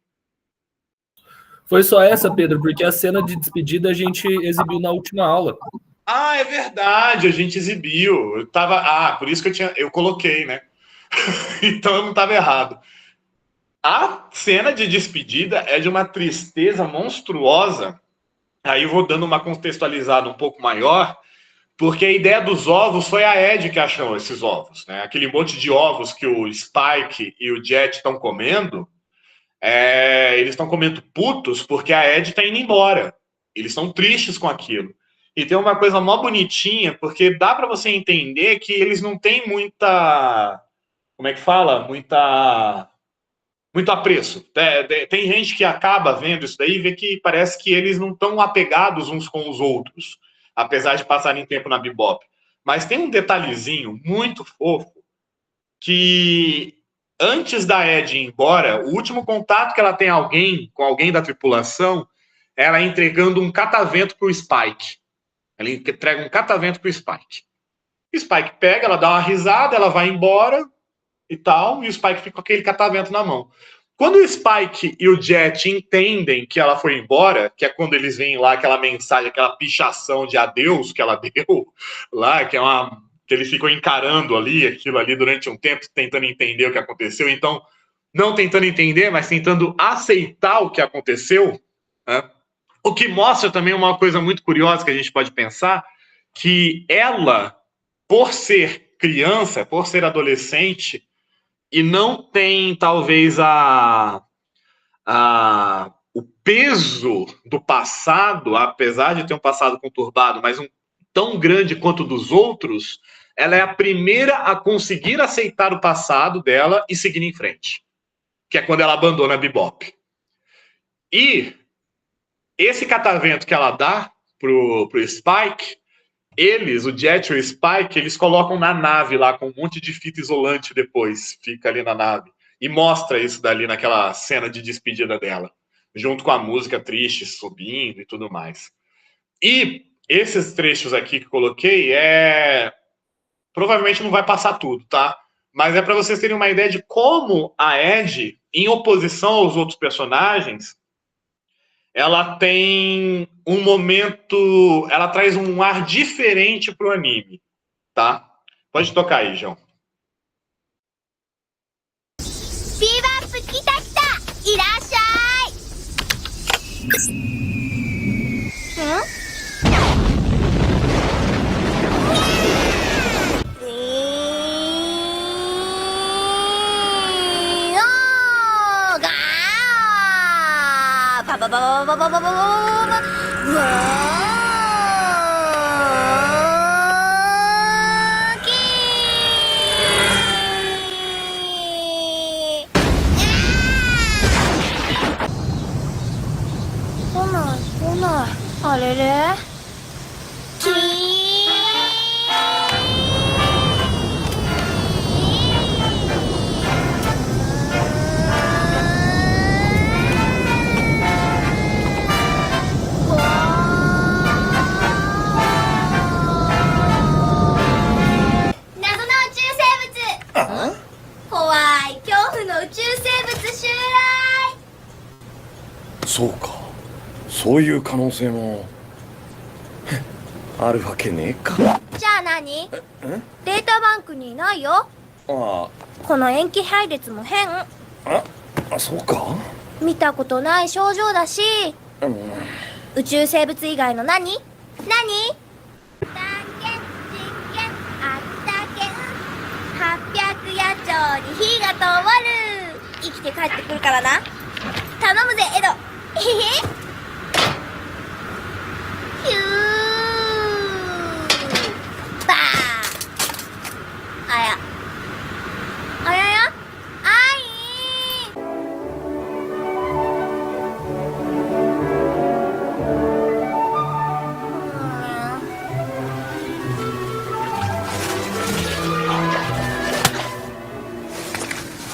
Foi só essa, Pedro, porque a cena de despedida a gente exibiu na última aula. É verdade, a gente exibiu. Por isso que eu coloquei, né? Então eu não estava errado. A cena de despedida é de uma tristeza monstruosa. Aí eu vou dando uma contextualizada um pouco maior, porque a ideia dos ovos foi a Ed que achou esses ovos, né? Aquele monte de ovos que o Spike e o Jet estão comendo, eles estão comendo putos porque a Ed está indo embora. Eles estão tristes com aquilo. E tem uma coisa mó bonitinha, porque dá para você entender que eles não têm muita... Como é que fala? Muito apreço. Tem gente que acaba vendo isso daí e vê que parece que eles não estão apegados uns com os outros, apesar de passarem tempo na Bebop. Mas tem um detalhezinho muito fofo que, antes da Ed ir embora, o último contato que ela tem com alguém da tripulação, ela entregando um catavento para o Spike. Ela entrega um catavento para o Spike. O Spike pega, ela dá uma risada, ela vai embora e tal, e o Spike fica com aquele catavento na mão. Quando o Spike e o Jet entendem que ela foi embora, que é quando eles veem lá aquela mensagem, aquela pichação de adeus que ela deu lá, que eles ficam encarando aquilo ali durante um tempo, tentando entender o que aconteceu. Então, não tentando entender, mas tentando aceitar o que aconteceu, né? O que mostra também uma coisa muito curiosa que a gente pode pensar, que ela, por ser criança, por ser adolescente, e não tem, talvez, o peso do passado, apesar de ter um passado conturbado, mas tão grande quanto dos outros, ela é a primeira a conseguir aceitar o passado dela e seguir em frente, que é quando ela abandona a Bebop. E esse catavento que ela dá pro Spike, o Jet e o Spike, eles colocam na nave lá com um monte de fita isolante depois, fica ali na nave. E mostra isso dali naquela cena de despedida dela, junto com a música triste subindo e tudo mais. E esses trechos aqui que coloquei, provavelmente não vai passar tudo, tá? Mas é para vocês terem uma ideia de como a Ed em oposição aos outros personagens, ela tem um momento, ela traz um ar diferente pro anime, tá? Pode tocar aí, João. ビーバップ来た来たいらっしゃい。おーガーバババババババババババうわーキー来ないあれれキ怖い恐怖の宇宙生物襲来そうか、そういう可能性もあるわけねえか。じゃあ何？データバンクにいないよ。あこの塩基配列も変。あ、そうか。見たことない症状だし、宇宙生物以外の何？探検実験あったけん800野鳥に火が灯る生きて帰ってくるからな。頼むぜエド。えへへヒューバーあやあややあい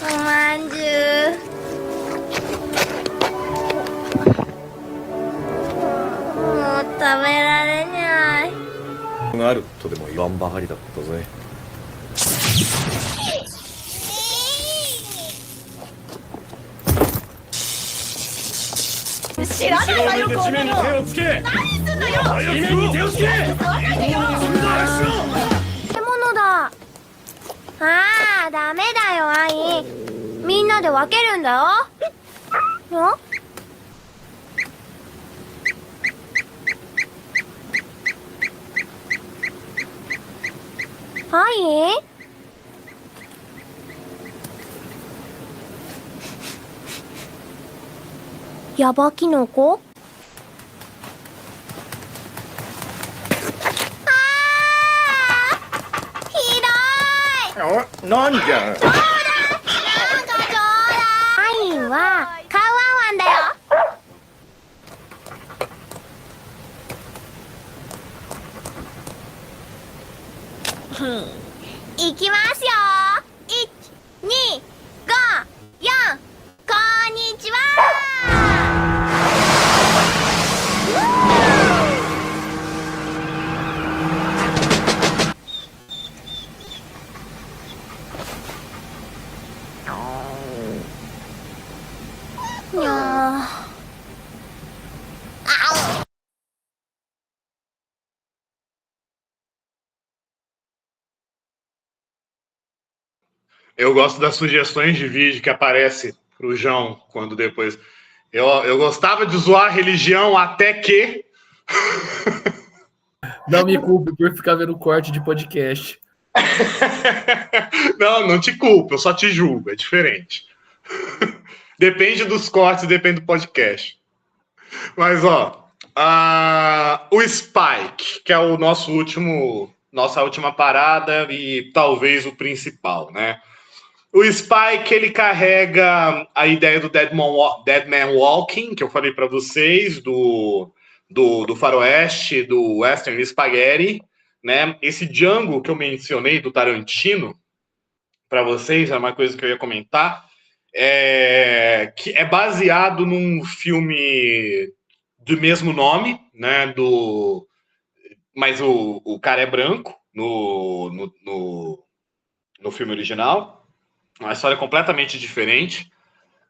おまんじゅう食べられないがあるとでも言わんばかりだったぜ。知らないわよこんなの何すんのよ地面に手をつけ獣だああダメだよアイみんなで分けるんだよんはいヤバキノコあーひどいなんじゃ。なんかちょうだいアインはカウアンワンだよいきますよ1、2、5、4こんにちはにゃーEu gosto das sugestões de vídeo que aparece pro João quando depois. Eu gostava de zoar a religião até que. Não me culpe por ficar vendo corte de podcast. Não te culpo, eu só te julgo, é diferente. Depende dos cortes, depende do podcast. Mas, ó, o Spike, que é o nossa última parada e talvez o principal, né? O Spike, ele carrega a ideia do Dead Man Walking, que eu falei para vocês, do faroeste, do Western Spaghetti, né? Esse Django que eu mencionei, do Tarantino, para vocês, é uma coisa que eu ia comentar, que é baseado num filme do mesmo nome, né? Mas o cara é branco no filme original. Uma história completamente diferente.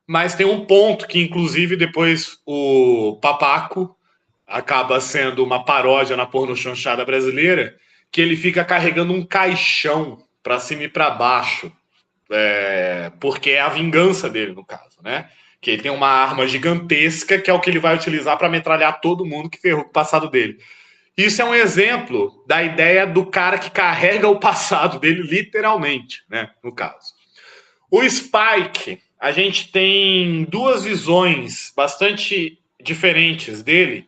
Mas tem um ponto que, inclusive, depois o Papaco acaba sendo uma paródia na pornochanchada brasileira, que ele fica carregando um caixão para cima e para baixo, porque é a vingança dele, no caso, né? Que ele tem uma arma gigantesca, que é o que ele vai utilizar para metralhar todo mundo que ferrou com o passado dele. Isso é um exemplo da ideia do cara que carrega o passado dele, literalmente, né? No caso. O Spike, a gente tem duas visões bastante diferentes dele,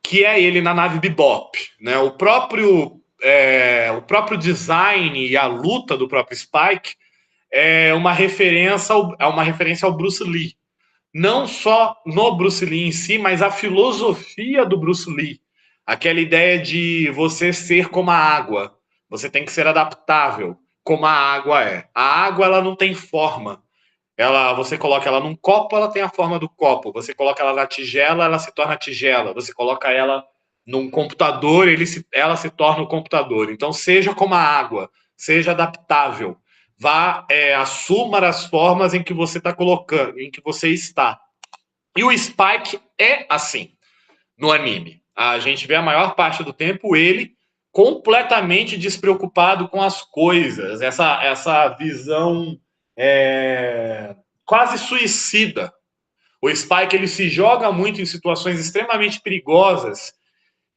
que é ele na nave Bebop, né? O próprio design e a luta do próprio Spike é uma referência ao Bruce Lee. Não só no Bruce Lee em si, mas a filosofia do Bruce Lee. Aquela ideia de você ser como a água. Você tem que ser adaptável, como a água é. A água, ela não tem forma. Você coloca ela num copo, ela tem a forma do copo. Você coloca ela na tigela, ela se torna tigela. Você coloca ela num computador, ela se torna um computador. Então, seja como a água, seja adaptável. Assuma as formas em que você está colocando, em que você está. E o Spike é assim no anime. A gente vê a maior parte do tempo ele completamente despreocupado com as coisas, essa visão quase suicida. O Spike ele se joga muito em situações extremamente perigosas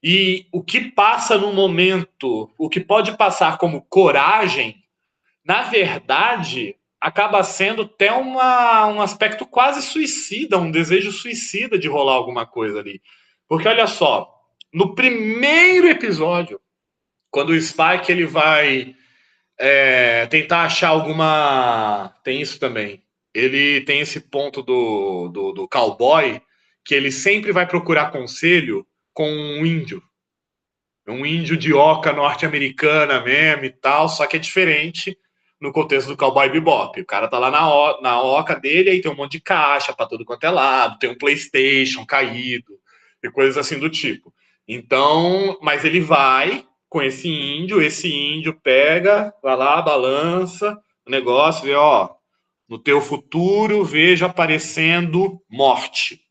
e o que passa no momento, o que pode passar como coragem, na verdade, acaba sendo até um aspecto quase suicida, um desejo suicida de rolar alguma coisa ali. Porque, olha só, no primeiro episódio, quando o Spike ele vai tentar achar alguma... Tem isso também. Ele tem esse ponto do cowboy, que ele sempre vai procurar conselho com um índio. Um índio de oca norte-americana mesmo e tal, só que é diferente no contexto do Cowboy Bebop. O cara tá lá na oca dele, aí tem um monte de caixa pra tudo quanto é lado, tem um PlayStation caído e coisas assim do tipo. Então, mas ele vai com esse índio pega, vai lá, balança o negócio, vê, ó, no teu futuro vejo aparecendo morte.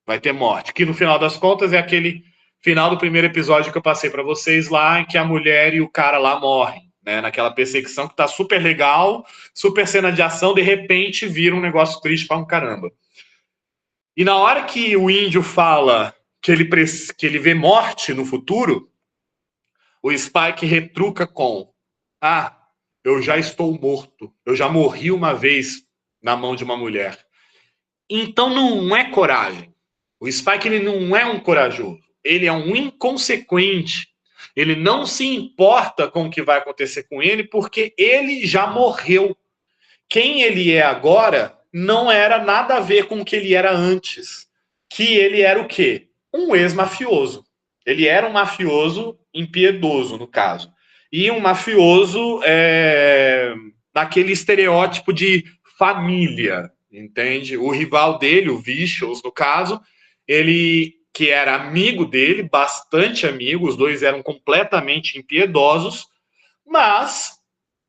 Vai ter morte. Que no final das contas é aquele final do primeiro episódio que eu passei pra vocês lá, em que a mulher e o cara lá morrem. Né, naquela perseguição que tá super legal, super cena de ação, de repente vira um negócio triste pra um caramba. E na hora que o índio fala que ele vê morte no futuro, o Spike retruca com: eu já estou morto, eu já morri uma vez na mão de uma mulher. Então não é coragem. O Spike ele não é um corajoso, ele é um inconsequente. Ele não se importa com o que vai acontecer com ele, porque ele já morreu. Quem ele é agora não era nada a ver com o que ele era antes. Que ele era o quê? Um ex-mafioso. Ele era um mafioso impiedoso, no caso. E um mafioso daquele estereótipo de família, entende? O rival dele, o Vicious, no caso, ele... que era amigo dele, bastante amigo, os dois eram completamente impiedosos, mas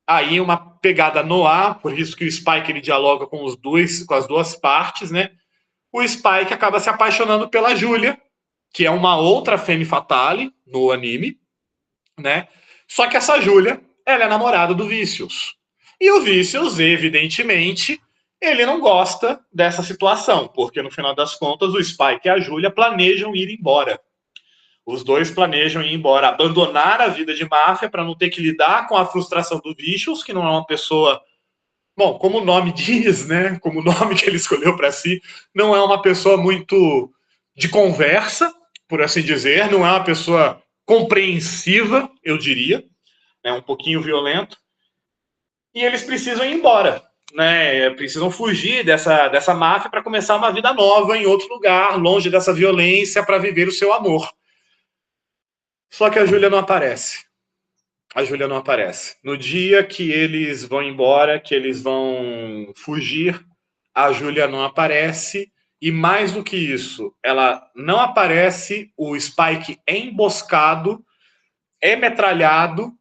aí uma pegada no ar, por isso que o Spike ele dialoga com as duas partes, né? O Spike acaba se apaixonando pela Julia, que é uma outra femme fatale no anime, né? Só que essa Julia, ela é namorada do Vicious. E o Vicious, evidentemente, ele não gosta dessa situação, porque no final das contas o Spike e a Julia planejam ir embora. Os dois planejam ir embora, abandonar a vida de máfia para não ter que lidar com a frustração do Vicious, que não é uma pessoa... Bom, como o nome diz, né? Como o nome que ele escolheu para si, não é uma pessoa muito de conversa, por assim dizer, não é uma pessoa compreensiva, eu diria, é um pouquinho violento, e eles precisam ir embora. Né, precisam fugir dessa máfia para começar uma vida nova em outro lugar, longe dessa violência, para viver o seu amor. Só que a Júlia não aparece. A Júlia não aparece. No dia que eles vão embora, que eles vão fugir, a Júlia não aparece. E mais do que isso, ela não aparece, o Spike é emboscado, é metralhado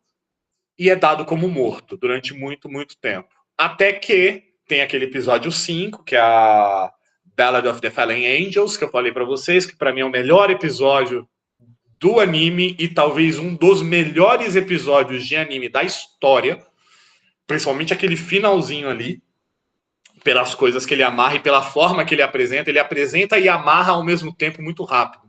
e é dado como morto durante muito, muito tempo. Até que tem aquele episódio 5, que é a Ballad of the Fallen Angels, que eu falei para vocês, que para mim é o melhor episódio do anime e talvez um dos melhores episódios de anime da história, principalmente aquele finalzinho ali, pelas coisas que ele amarra e pela forma que ele apresenta e amarra ao mesmo tempo muito rápido.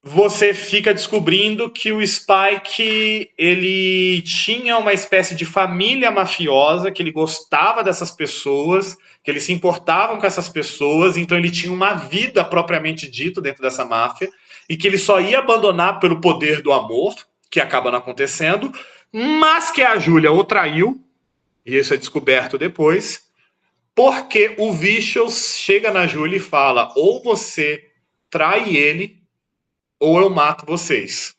Você fica descobrindo que o Spike, ele tinha uma espécie de família mafiosa, que ele gostava dessas pessoas, que ele se importava com essas pessoas, então ele tinha uma vida propriamente dita dentro dessa máfia, e que ele só ia abandonar pelo poder do amor, que acaba não acontecendo, mas que a Julia o traiu, e isso é descoberto depois, porque o Vicious chega na Julia e fala, ou você trai ele, ou eu mato vocês.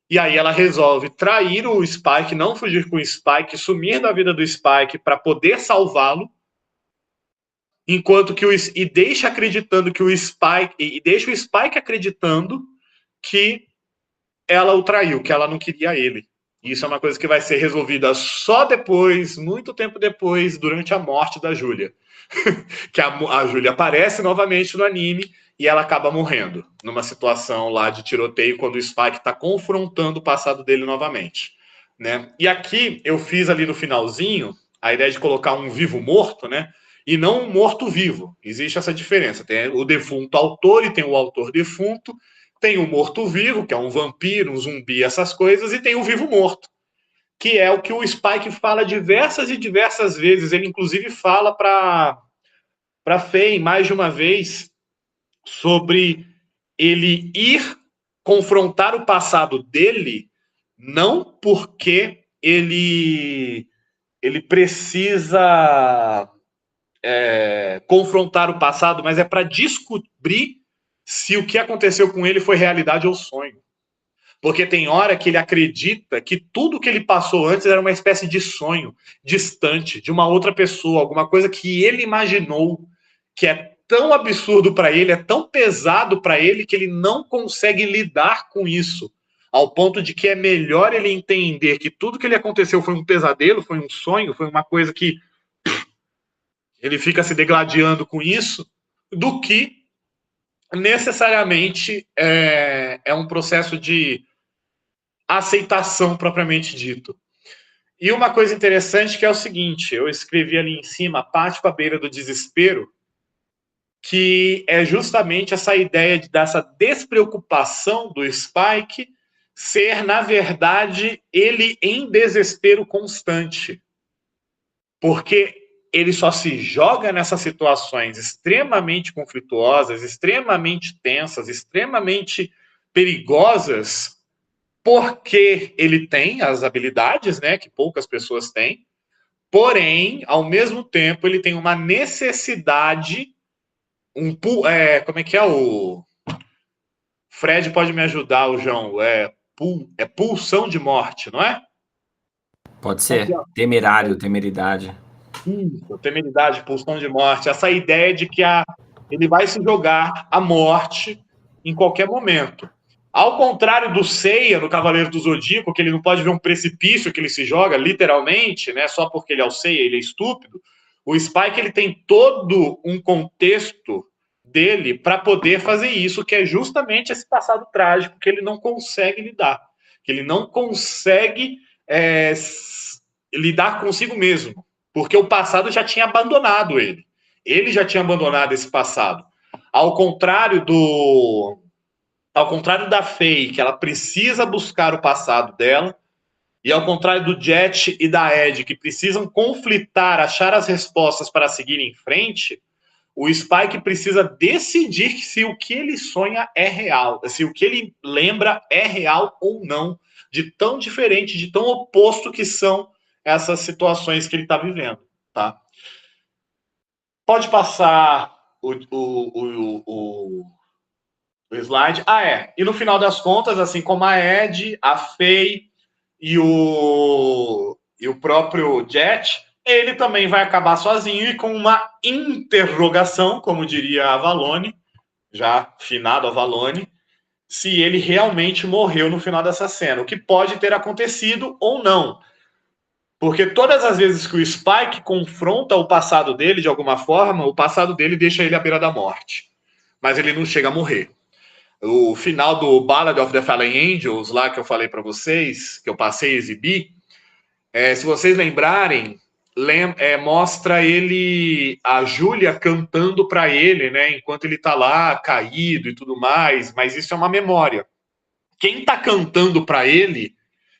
E aí ela resolve trair o Spike, não fugir com o Spike, sumir da vida do Spike para poder salvá-lo, enquanto que deixa acreditando que o Spike, e deixa o Spike acreditando que ela o traiu, que ela não queria ele. E isso é uma coisa que vai ser resolvida só depois, muito tempo depois, durante a morte da Julia. Que a Julia aparece novamente no anime e ela acaba morrendo numa situação lá de tiroteio quando o Spike está confrontando o passado dele novamente, né? E aqui eu fiz ali no finalzinho a ideia de colocar um vivo-morto, né? E não um morto-vivo. Existe essa diferença. Tem o defunto autor e tem o autor defunto. Tem o morto-vivo, que é um vampiro, um zumbi, essas coisas, e tem o vivo-morto, que é o que o Spike fala diversas e diversas vezes. Ele, inclusive, fala para Faye, mais de uma vez, sobre ele ir confrontar o passado dele, não porque ele precisa confrontar o passado, mas é para descobrir se o que aconteceu com ele foi realidade ou sonho. Porque tem hora que ele acredita que tudo que ele passou antes era uma espécie de sonho distante, de uma outra pessoa, alguma coisa que ele imaginou, que é tão absurdo para ele, é tão pesado para ele, que ele não consegue lidar com isso, ao ponto de que é melhor ele entender que tudo que lhe aconteceu foi um pesadelo, foi um sonho, foi uma coisa que ele fica se degladiando com isso, do que necessariamente é um processo de aceitação propriamente dito. E uma coisa interessante que é o seguinte, eu escrevi ali em cima, parte para a beira do desespero, que é justamente essa ideia dessa despreocupação do Spike ser, na verdade, ele em desespero constante. Porque ele só se joga nessas situações extremamente conflituosas, extremamente tensas, extremamente perigosas, porque ele tem as habilidades, né, que poucas pessoas têm, porém, ao mesmo tempo, ele tem uma necessidade, como é que é o... Fred pode me ajudar, o João, pulsão de morte, não é? Pode ser. Temerário, temeridade. Isso, temeridade, pulsão de morte. Essa ideia de que ele vai se jogar à morte em qualquer momento. Ao contrário do Seiya, no Cavaleiro do Zodíaco, que ele não pode ver um precipício que ele se joga, literalmente, né, só porque ele é o Seiya, ele é estúpido, o Spike ele tem todo um contexto dele para poder fazer isso, que é justamente esse passado trágico que ele não consegue lidar, que ele não consegue lidar consigo mesmo, porque o passado já tinha abandonado ele. Ele já tinha abandonado esse passado. Ao contrário da Faye, que ela precisa buscar o passado dela, e ao contrário do Jet e da Ed, que precisam conflitar, achar as respostas para seguir em frente, o Spike precisa decidir se o que ele sonha é real, se o que ele lembra é real ou não, de tão diferente, de tão oposto que são essas situações que ele está vivendo, tá? Pode passar o slide. E no final das contas, assim como a Ed, a Faye e o próprio Jet, ele também vai acabar sozinho e com uma interrogação, como diria a Avalone, já finado a Avalone, se ele realmente morreu no final dessa cena, o que pode ter acontecido ou não. Porque todas as vezes que o Spike confronta o passado dele, de alguma forma, o passado dele deixa ele à beira da morte. Mas ele não chega a morrer. O final do Ballad of the Fallen Angels, lá que eu falei para vocês, que eu passei a exibir, se vocês lembrarem, mostra ele, a Júlia cantando para ele, né, enquanto ele está lá caído e tudo mais, mas isso é uma memória. Quem está cantando para ele,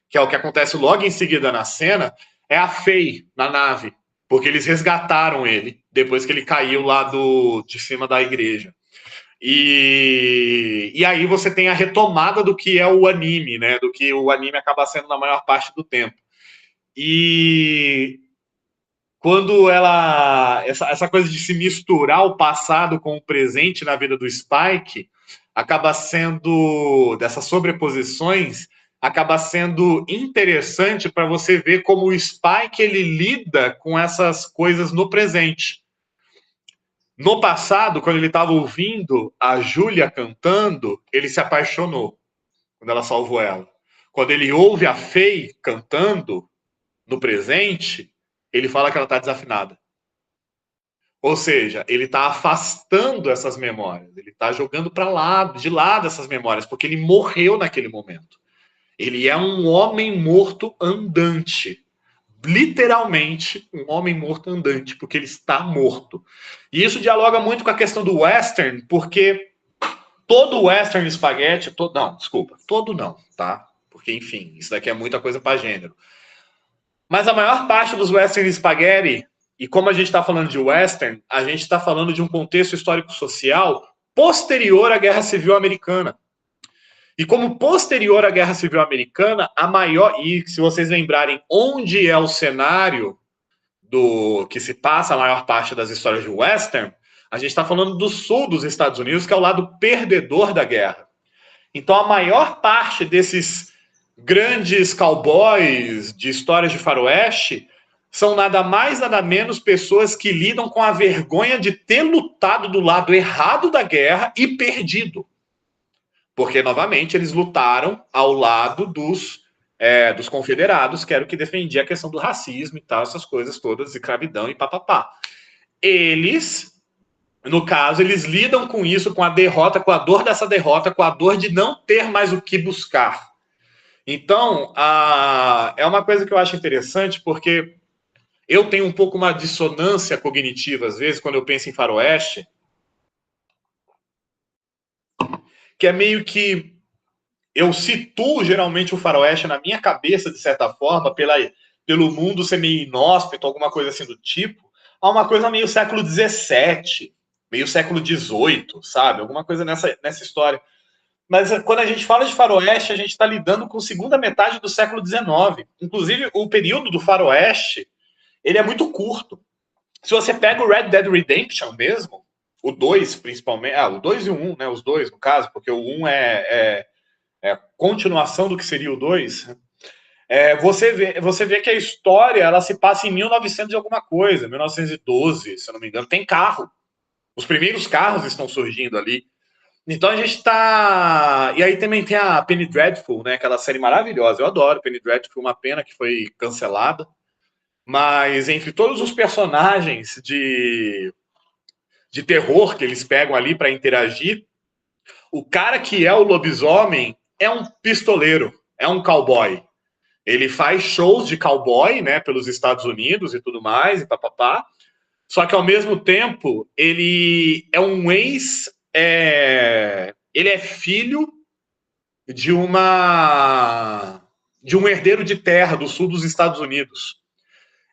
que é o que acontece logo em seguida na cena, é a Faye, na nave, porque eles resgataram ele depois que ele caiu lá de cima da igreja. E aí você tem a retomada do que é o anime, né, do que o anime acaba sendo na maior parte do tempo. E quando essa coisa de se misturar o passado com o presente na vida do Spike, acaba sendo, dessas sobreposições, acaba sendo interessante para você ver como o Spike ele lida com essas coisas no presente. No passado, quando ele estava ouvindo a Júlia cantando, ele se apaixonou quando ela salvou ela. Quando ele ouve a Faye cantando no presente, ele fala que ela está desafinada. Ou seja, ele está afastando essas memórias, ele está jogando de lado essas memórias, porque ele morreu naquele momento. Ele é um homem morto andante. Literalmente, um homem morto andante, porque ele está morto. E isso dialoga muito com a questão do western, porque todo western spaghetti... todo não, tá? Porque, enfim, isso daqui é muita coisa para gênero. Mas a maior parte dos western spaghetti, e como a gente está falando de western, a gente está falando de um contexto histórico-social posterior à Guerra Civil Americana. E como posterior à Guerra Civil Americana, e se vocês lembrarem onde é o cenário do que se passa a maior parte das histórias de western, a gente está falando do sul dos Estados Unidos, que é o lado perdedor da guerra. Então a maior parte desses grandes cowboys de histórias de faroeste são nada mais, nada menos pessoas que lidam com a vergonha de ter lutado do lado errado da guerra e perdido. Porque, novamente, eles lutaram ao lado dos confederados, que era o que defendia a questão do racismo e tal, essas coisas todas, escravidão e papapá. Eles, no caso, eles lidam com isso, com a derrota, com a dor dessa derrota, com a dor de não ter mais o que buscar. Então, é uma coisa que eu acho interessante, porque eu tenho um pouco uma dissonância cognitiva, às vezes, quando eu penso em faroeste, que é meio que eu situo geralmente o faroeste na minha cabeça, de certa forma, pelo mundo ser meio inóspito, alguma coisa assim do tipo, a uma coisa meio século XVII, meio século XVIII, sabe? Alguma coisa nessa história. Mas quando a gente fala de faroeste, a gente está lidando com a segunda metade do século XIX. Inclusive, o período do faroeste, ele é muito curto. Se você pega o Red Dead Redemption mesmo, o 2, principalmente. O 2 e o 1, né? Os dois, no caso, porque o 1 é continuação do que seria o 2. Você vê que a história ela se passa em 1900 e alguma coisa, 1912, se eu não me engano. Tem carro. Os primeiros carros estão surgindo ali. Então a gente tá. E aí também tem a Penny Dreadful, né? Aquela série maravilhosa. Eu adoro Penny Dreadful, uma pena que foi cancelada. Mas entre todos os personagens de terror que eles pegam ali para interagir, o cara que é o lobisomem é um pistoleiro, é um cowboy. Ele faz shows de cowboy, né, pelos Estados Unidos e tudo mais, e papapá. Só que, ao mesmo tempo, ele é um ele é filho de um herdeiro de terra do sul dos Estados Unidos.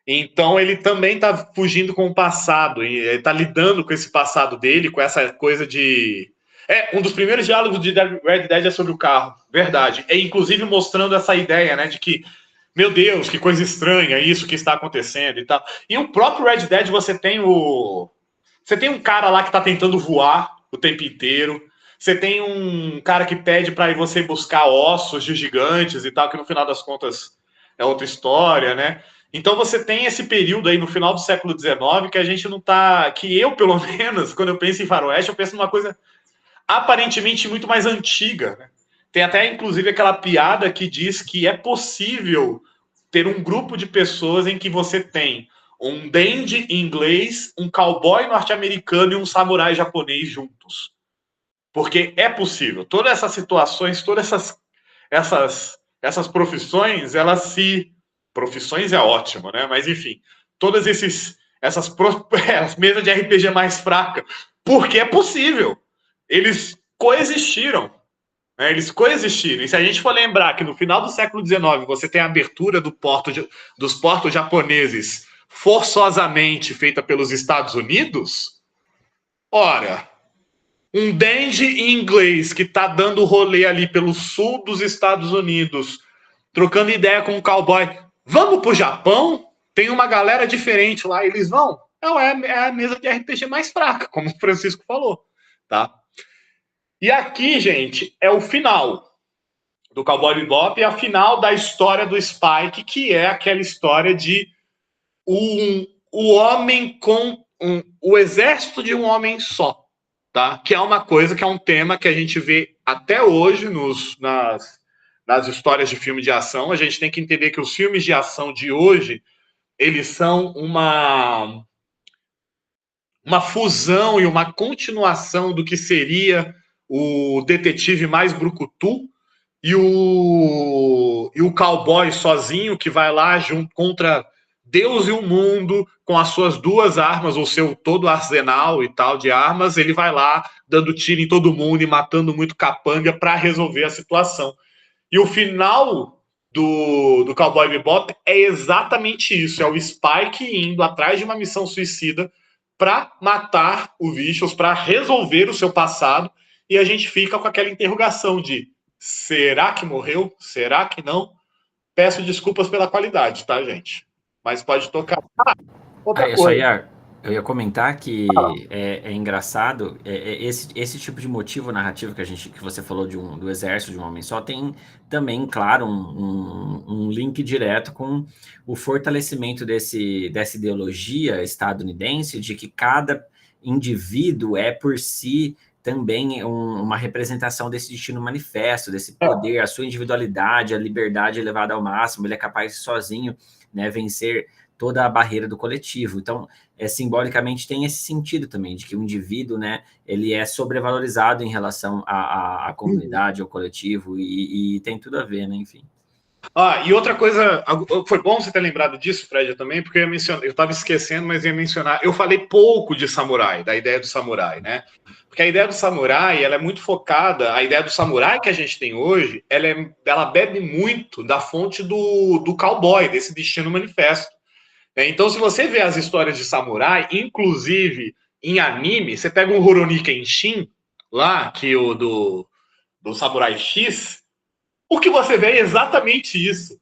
Então, ele também está fugindo com o passado, ele está lidando com esse passado dele, com essa coisa de... um dos primeiros diálogos de Red Dead é sobre o carro, verdade. Inclusive mostrando essa ideia, né, de que, meu Deus, que coisa estranha isso que está acontecendo e tal. E o próprio Red Dead, você tem um cara lá que está tentando voar o tempo inteiro, você tem um cara que pede para você buscar ossos de gigantes e tal, que no final das contas é outra história, né? Então você tem esse período aí no final do século XIX que a gente não tá... Que eu, pelo menos, quando eu penso em faroeste, eu penso numa coisa aparentemente muito mais antiga, né? Tem até, inclusive, aquela piada que diz que é possível ter um grupo de pessoas em que você tem um dandy inglês, um cowboy norte-americano e um samurai japonês juntos. Porque é possível. Todas essas situações, todas essas profissões, elas se... Profissões é ótimo, né? Mas, enfim, todas essas mesas de RPG mais fraca, porque é possível. Eles coexistiram. Né? Eles coexistiram. E se a gente for lembrar que no final do século XIX você tem a abertura dos portos japoneses forçosamente feita pelos Estados Unidos, ora... Um dandy inglês que está dando rolê ali pelo sul dos Estados Unidos, trocando ideia com um cowboy. Vamos pro Japão? Tem uma galera diferente lá. Eles vão? Não, é a mesa de RPG mais fraca, como o Francisco falou. Tá? E aqui, gente, é o final do Cowboy Bebop e a final da história do Spike, que é aquela história de o homem com o exército de um homem só. Tá? Que é uma coisa, que é um tema que a gente vê até hoje nas histórias de filme de ação. A gente tem que entender que os filmes de ação de hoje, eles são uma fusão e uma continuação do que seria o detetive mais brucutu e o cowboy sozinho que vai lá junto contra Deus e o mundo, com as suas duas armas, ou seu todo arsenal e tal de armas, ele vai lá dando tiro em todo mundo e matando muito capanga para resolver a situação. E o final do Cowboy Bebop é exatamente isso, é o Spike indo atrás de uma missão suicida para matar o Vicious, para resolver o seu passado, e a gente fica com aquela interrogação de será que morreu? Será que não? Peço desculpas pela qualidade, tá, gente? Mas pode tocar. Outra coisa. Eu ia comentar que é engraçado, esse tipo de motivo narrativo que você falou do exército de um homem só tem também, claro, um link direto com o fortalecimento dessa ideologia estadunidense de que cada indivíduo é por si também uma representação desse destino manifesto, desse poder, a sua individualidade, a liberdade elevada ao máximo, ele é capaz de sozinho, né, vencer toda a barreira do coletivo. Então, simbolicamente tem esse sentido também, de que o indivíduo, né, ele é sobrevalorizado em relação à comunidade, ao coletivo, e tem tudo a ver, né, enfim. E outra coisa, foi bom você ter lembrado disso, Fred, também, porque eu estava esquecendo, mas ia mencionar, eu falei pouco de samurai, da ideia do samurai, né? Porque a ideia do samurai, ela é muito focada, a ideia do samurai que a gente tem hoje, ela bebe muito da fonte do cowboy, desse destino manifesto. Então, se você vê as histórias de samurai, inclusive em anime, você pega um Rurouni Kenshin, lá, que o do Samurai X, o que você vê é exatamente isso.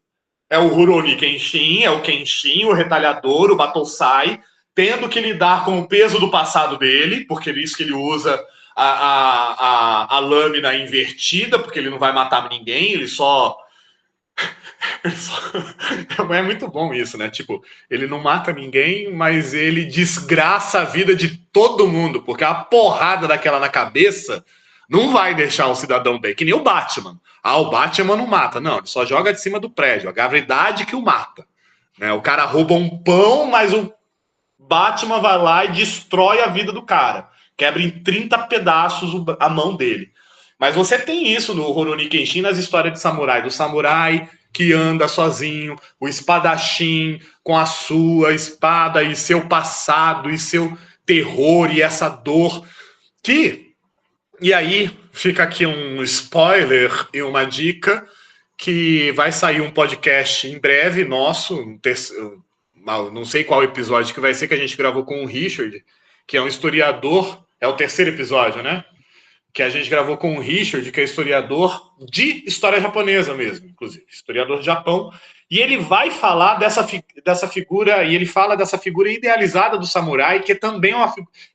É o Rurouni Kenshin, é o Kenshin, o retalhador, o Batosai, tendo que lidar com o peso do passado dele, porque é isso que ele usa a lâmina invertida, porque ele não vai matar ninguém, ele só... É muito bom isso, né? Tipo, ele não mata ninguém, mas ele desgraça a vida de todo mundo, porque a porrada daquela na cabeça não vai deixar o cidadão bem, que nem o Batman. O Batman não mata, não, ele só joga de cima do prédio, a gravidade que o mata. Né? O cara rouba um pão, mas o Batman vai lá e destrói a vida do cara, quebra em 30 pedaços a mão dele. Mas você tem isso no Rurouni Kenshin, nas histórias de samurai, do samurai que anda sozinho, o espadachim com a sua espada e seu passado e seu terror e essa dor e aí fica aqui um spoiler e uma dica que vai sair um podcast em breve nosso, não sei qual episódio que vai ser, que a gente gravou com o Richard, que é um historiador, é o terceiro episódio, né? Que a gente gravou com o Richard, que é historiador de história japonesa mesmo, inclusive, historiador de Japão, e ele vai falar dessa figura, e ele fala dessa figura idealizada do samurai, que é também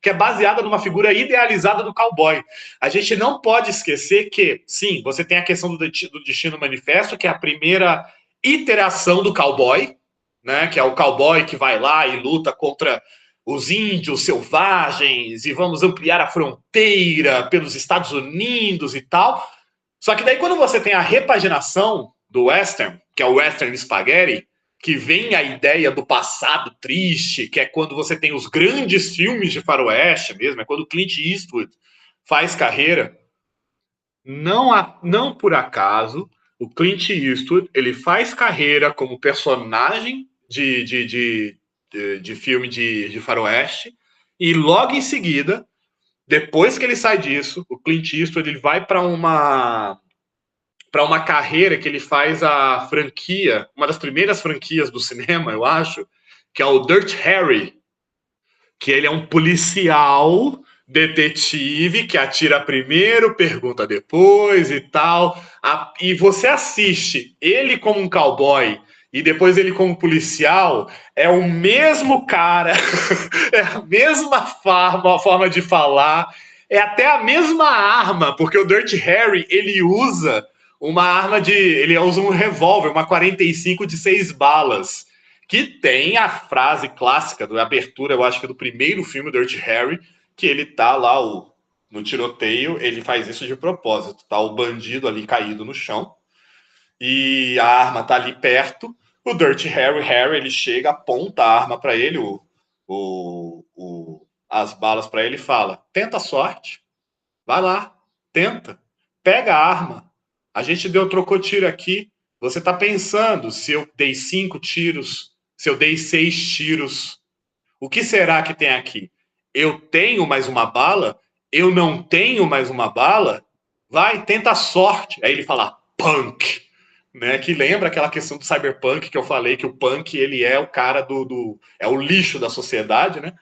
que é baseada numa figura idealizada do cowboy. A gente não pode esquecer que, sim, você tem a questão do destino manifesto, que é a primeira iteração do cowboy, né, que é o cowboy que vai lá e luta contra os índios selvagens, e vamos ampliar a fronteira pelos Estados Unidos e tal. Só que daí quando você tem a repaginação do western, que é o western spaghetti, que vem a ideia do passado triste, que é quando você tem os grandes filmes de faroeste mesmo, é quando Clint Eastwood faz carreira. Não por acaso, o Clint Eastwood ele faz carreira como personagem de filme de faroeste, e logo em seguida, depois que ele sai disso, o Clint Eastwood ele vai para uma carreira que ele faz a franquia, uma das primeiras franquias do cinema, eu acho, que é o Dirty Harry, que ele é um policial detetive que atira primeiro, pergunta depois e tal. E você assiste ele como um cowboy e depois ele como policial, é o mesmo cara, é a mesma forma de falar, é até a mesma arma, porque o Dirty Harry, ele usa uma arma ele usa um revólver, uma 45 de 6 balas, que tem a frase clássica da abertura, eu acho que do primeiro filme, Dirty Harry, que ele tá lá no tiroteio, ele faz isso de propósito, tá o bandido ali caído no chão, e a arma tá ali perto, o Dirty Harry, ele chega, aponta a arma para ele, as balas para ele e fala, tenta a sorte, vai lá, tenta, pega a arma, a gente trocou tiro aqui, você tá pensando, se eu dei 5 tiros, se eu dei 6 tiros, o que será que tem aqui? Eu tenho mais uma bala? Eu não tenho mais uma bala? Vai, tenta a sorte. Aí ele fala, punk, né? Que lembra aquela questão do cyberpunk que eu falei, que o punk, ele é o cara é o lixo da sociedade, né?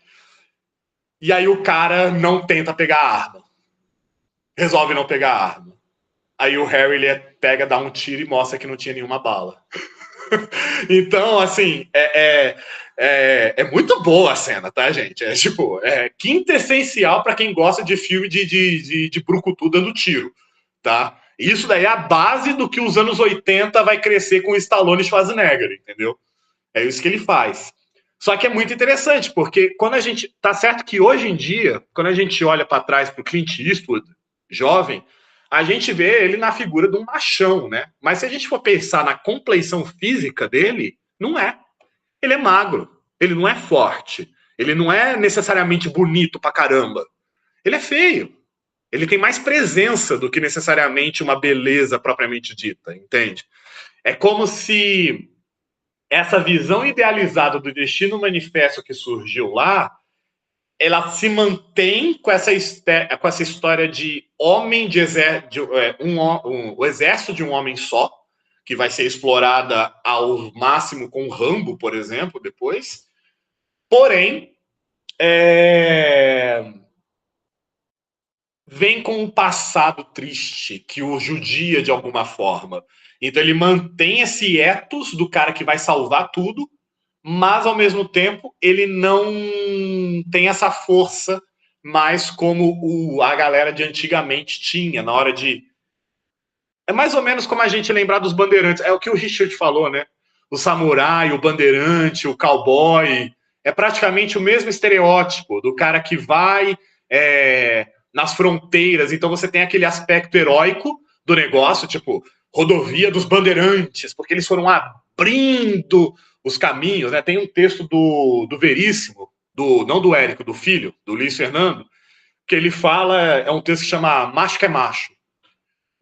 E aí o cara não tenta pegar a arma. Resolve não pegar a arma. Aí o Harry, ele pega, dá um tiro e mostra que não tinha nenhuma bala. Então, assim, é muito boa a cena, tá, gente? É tipo, quintessencial para quem gosta de filme de brucutu dando tiro, tá? Isso daí é a base do que os anos 80 vai crescer com o Stallone e Schwarzenegger, entendeu? É isso que ele faz. Só que é muito interessante, porque quando a gente... Tá certo que hoje em dia, quando a gente olha para trás pro Clint Eastwood, jovem, a gente vê ele na figura de um machão, né? Mas se a gente for pensar na compleição física dele, não é. Ele é magro, ele não é forte, ele não é necessariamente bonito pra caramba. Ele é feio. Ele tem mais presença do que necessariamente uma beleza propriamente dita, entende? É como se essa visão idealizada do Destino Manifesto que surgiu lá, ela se mantém com essa história de homem o exército de um homem só, que vai ser explorada ao máximo com Rambo, por exemplo, depois. Porém, vem com um passado triste que o judia de alguma forma. Então ele mantém esse ethos do cara que vai salvar tudo, mas, ao mesmo tempo, ele não tem essa força mais como a galera de antigamente tinha, na hora de... É mais ou menos como a gente lembrar dos bandeirantes. É o que o Richard falou, né? O samurai, o bandeirante, o cowboy. É praticamente o mesmo estereótipo do cara que vai nas fronteiras. Então, você tem aquele aspecto heróico do negócio, tipo, rodovia dos bandeirantes, porque eles foram abrindo os caminhos, né? Tem um texto do Veríssimo, não do Érico, do filho, do Luiz Fernando, que ele fala, é um texto que chama Macho que é Macho.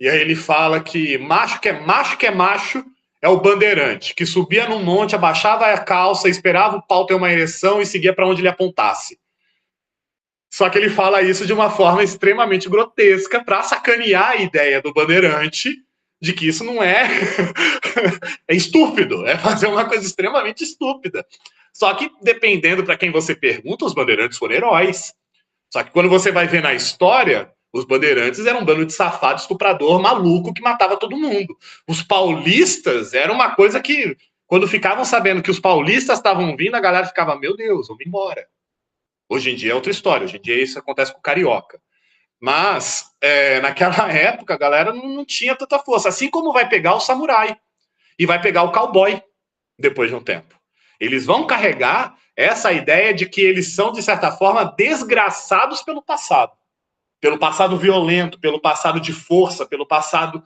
E aí ele fala que macho que é macho é o bandeirante, que subia num monte, abaixava a calça, esperava o pau ter uma ereção e seguia para onde ele apontasse. Só que ele fala isso de uma forma extremamente grotesca para sacanear a ideia do bandeirante de que isso não é estúpido, é fazer uma coisa extremamente estúpida. Só que, dependendo para quem você pergunta, os bandeirantes foram heróis. Só que quando você vai ver na história, os bandeirantes eram um bando de safado, estuprador, maluco, que matava todo mundo. Os paulistas era uma coisa que, quando ficavam sabendo que os paulistas estavam vindo, a galera ficava, meu Deus, vamos embora. Hoje em dia é outra história, hoje em dia isso acontece com o carioca. Mas, naquela época, a galera não tinha tanta força. Assim como vai pegar o samurai e vai pegar o cowboy depois de um tempo. Eles vão carregar essa ideia de que eles são, de certa forma, desgraçados pelo passado. Pelo passado violento, pelo passado de força, pelo passado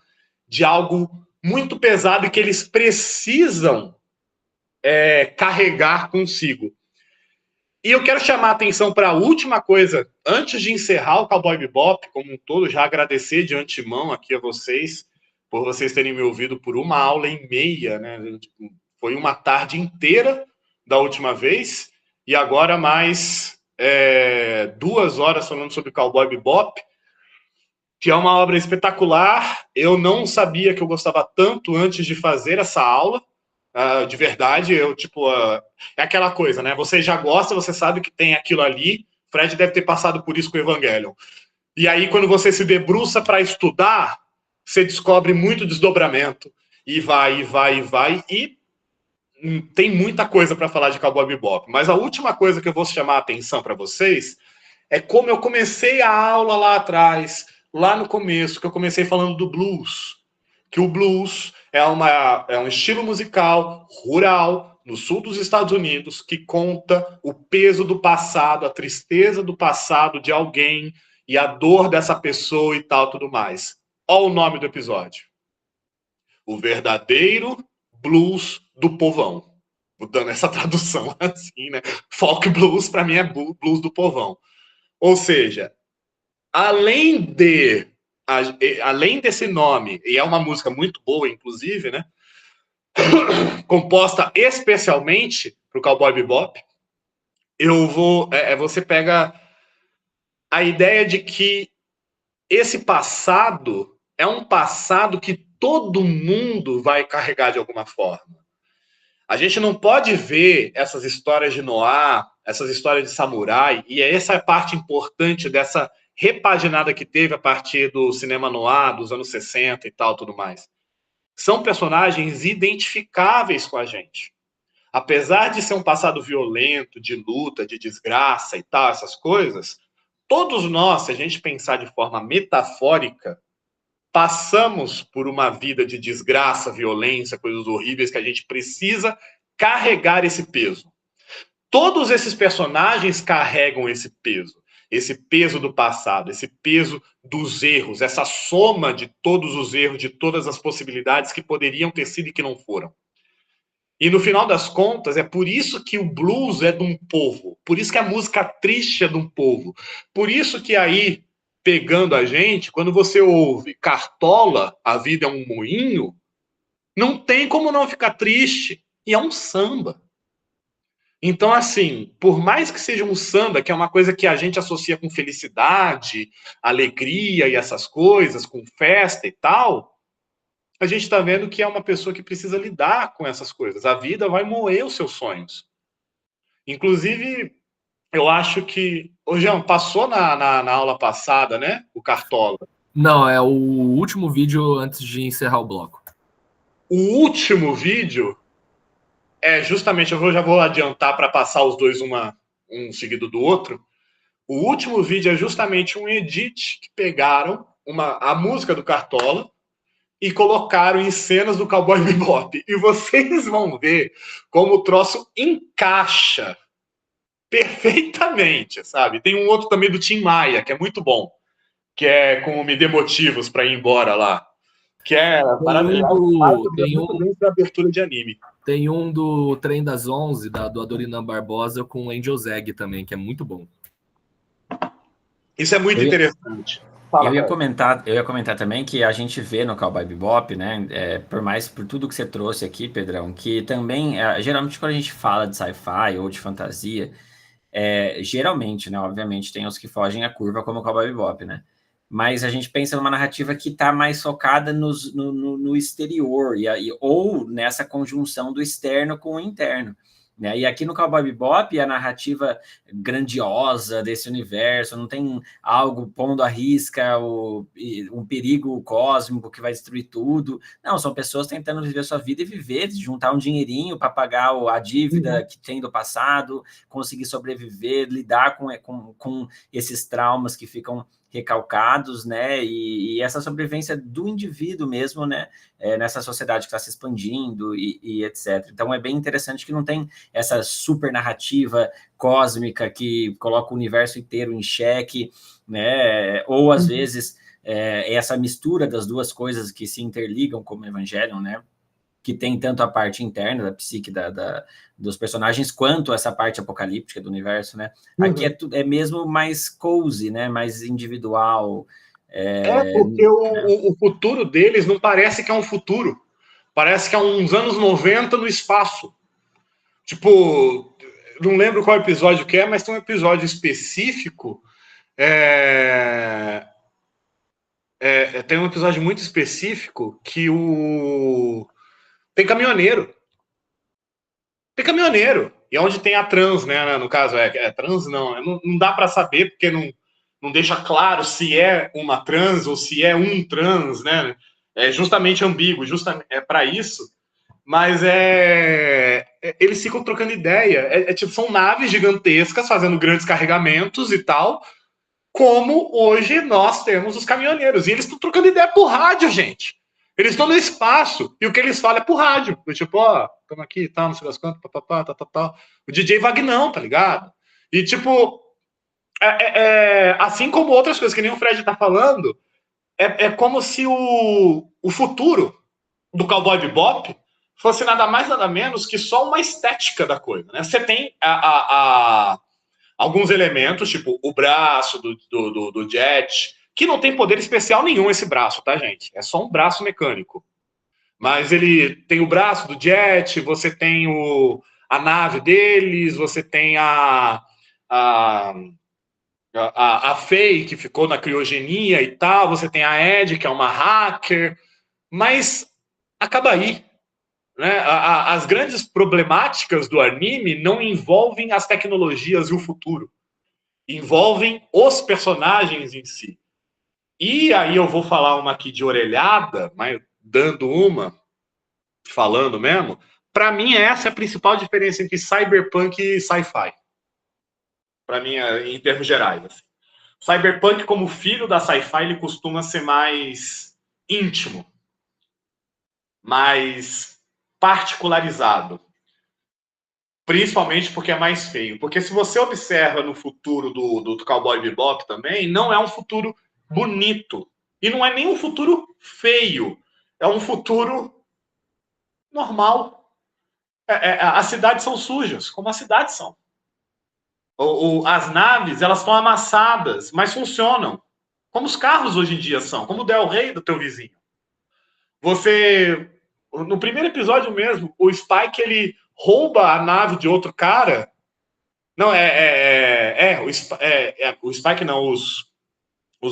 de algo muito pesado e que eles precisam carregar consigo. E eu quero chamar a atenção para a última coisa, antes de encerrar o Cowboy Bebop como um todo, já agradecer de antemão aqui a vocês, por vocês terem me ouvido por 1h30, né? Foi uma tarde inteira da última vez, e agora mais 2 horas falando sobre Cowboy Bebop, que é uma obra espetacular. Eu não sabia que eu gostava tanto antes de fazer essa aula. De verdade, é aquela coisa, né? Você já gosta, você sabe que tem aquilo ali. Fred deve ter passado por isso com o Evangelion. E aí, quando você se debruça para estudar, você descobre muito desdobramento. E vai, e tem muita coisa para falar de Cowboy Bebop. Mas a última coisa que eu vou chamar a atenção para vocês é como eu comecei a aula lá atrás, lá no começo, que eu comecei falando do blues. Que o blues é um estilo musical rural no sul dos Estados Unidos que conta o peso do passado, a tristeza do passado de alguém e a dor dessa pessoa e tal, tudo mais. Olha o nome do episódio. O verdadeiro blues do povão. Vou dando essa tradução assim, né? Folk blues, para mim, é blues do povão. Ou seja, além desse nome, e é uma música muito boa, inclusive, né? Composta especialmente para o Cowboy Bebop, você pega a ideia de que esse passado é um passado que todo mundo vai carregar de alguma forma. A gente não pode ver essas histórias de Noah, essas histórias de samurai, e essa é a parte importante dessa repaginada que teve a partir do cinema noir dos anos 60 e tal, tudo mais. São personagens identificáveis com a gente. Apesar de ser um passado violento, de luta, de desgraça e tal, essas coisas, todos nós, se a gente pensar de forma metafórica, passamos por uma vida de desgraça, violência, coisas horríveis que a gente precisa carregar esse peso. Todos esses personagens carregam esse peso do passado, esse peso dos erros, essa soma de todos os erros, de todas as possibilidades que poderiam ter sido e que não foram. E no final das contas, é por isso que o blues é de um povo, por isso que a música triste é de um povo, por isso que aí, pegando a gente, quando você ouve Cartola, A Vida é um Moinho, não tem como não ficar triste, e é um samba. Então, assim, por mais que seja um samba, que é uma coisa que a gente associa com felicidade, alegria e essas coisas, com festa e tal, a gente está vendo que é uma pessoa que precisa lidar com essas coisas. A vida vai moer os seus sonhos. Inclusive, eu acho que... Ô, Jean, passou na aula passada, né? O Cartola. Não, é o último vídeo antes de encerrar o bloco. O último vídeo... justamente, já vou adiantar para passar os dois um seguido do outro. O último vídeo é justamente um edit que pegaram a música do Cartola e colocaram em cenas do Cowboy Bebop. E vocês vão ver como o troço encaixa perfeitamente, sabe? Tem um outro também do Tim Maia, que é muito bom, que é com Me Dê Motivos para ir embora lá. Que é maravilhoso. Tem abertura de anime. Tem um do Trem das 11, do Adoniran Barbosa, com Angel's Egg também, que é muito bom. Isso é muito interessante. Eu ia comentar também que a gente vê no Cowboy Bebop, né, por tudo que você trouxe aqui, Pedrão, que também, geralmente quando a gente fala de sci-fi ou de fantasia, geralmente, né, obviamente, tem os que fogem a curva como o Cowboy Bebop, né, mas a gente pensa numa narrativa que está mais focada no exterior, ou nessa conjunção do externo com o interno. Né? E aqui no Cowboy Bebop, a narrativa grandiosa desse universo, não tem algo pondo à risca um perigo cósmico que vai destruir tudo. Não, são pessoas tentando viver sua vida e viver, juntar um dinheirinho para pagar a dívida que tem do passado, conseguir sobreviver, lidar com esses traumas que ficam recalcados, né, e essa sobrevivência do indivíduo mesmo, né, nessa sociedade que está se expandindo e etc. Então é bem interessante que não tem essa super narrativa cósmica que coloca o universo inteiro em xeque, né, ou às vezes essa mistura das duas coisas que se interligam como Evangelion, né, que tem tanto a parte interna da psique dos personagens, quanto essa parte apocalíptica do universo, né? Aqui é mesmo mais cozy, né? Mais individual. Porque o futuro deles não parece que é um futuro. Parece que é uns anos 90 no espaço. Tipo, não lembro qual episódio que é, mas tem um episódio específico. Tem um episódio muito específico que tem caminhoneiro. Tem caminhoneiro. E onde tem a trans, né? No caso, trans não dá para saber, porque não deixa claro se é uma trans ou se é um trans, né? É justamente ambíguo, justamente é para isso. Mas eles ficam trocando ideia. Tipo, são naves gigantescas fazendo grandes carregamentos e tal, como hoje nós temos os caminhoneiros. E eles estão trocando ideia por rádio, gente. Eles estão no espaço, e o que eles falam é por rádio. Tipo, estamos aqui e tal, não sei das quantas, tal. O DJ Vagnão, tá ligado? E, tipo, assim como outras coisas que nem o Fred tá falando, é como se o futuro do Cowboy Bebop fosse nada mais, nada menos que só uma estética da coisa, né? Você tem alguns elementos, tipo o braço do Jet, que não tem poder especial nenhum esse braço, tá, gente? É só um braço mecânico. Mas ele tem o braço do Jet, você tem a nave deles, você tem a Faye, que ficou na criogenia e tal, você tem a Ed, que é uma hacker, mas acaba aí. Né? As grandes problemáticas do anime não envolvem as tecnologias e o futuro. Envolvem os personagens em si. E aí eu vou falar uma aqui de orelhada, mas falando mesmo, para mim essa é a principal diferença entre cyberpunk e sci-fi. Para mim, em termos gerais. Assim. Cyberpunk, como filho da sci-fi, ele costuma ser mais íntimo, mais particularizado. Principalmente porque é mais feio. Porque se você observa no futuro do Cowboy Bebop também, não é um futuro bonito. E não é nem um futuro feio. É um futuro normal. As cidades são sujas, como as cidades são. As naves, elas estão amassadas, mas funcionam. Como os carros hoje em dia são. Como o Del Rey do teu vizinho. No primeiro episódio mesmo, o Spike, ele rouba a nave de outro cara. Não, o Spike não, os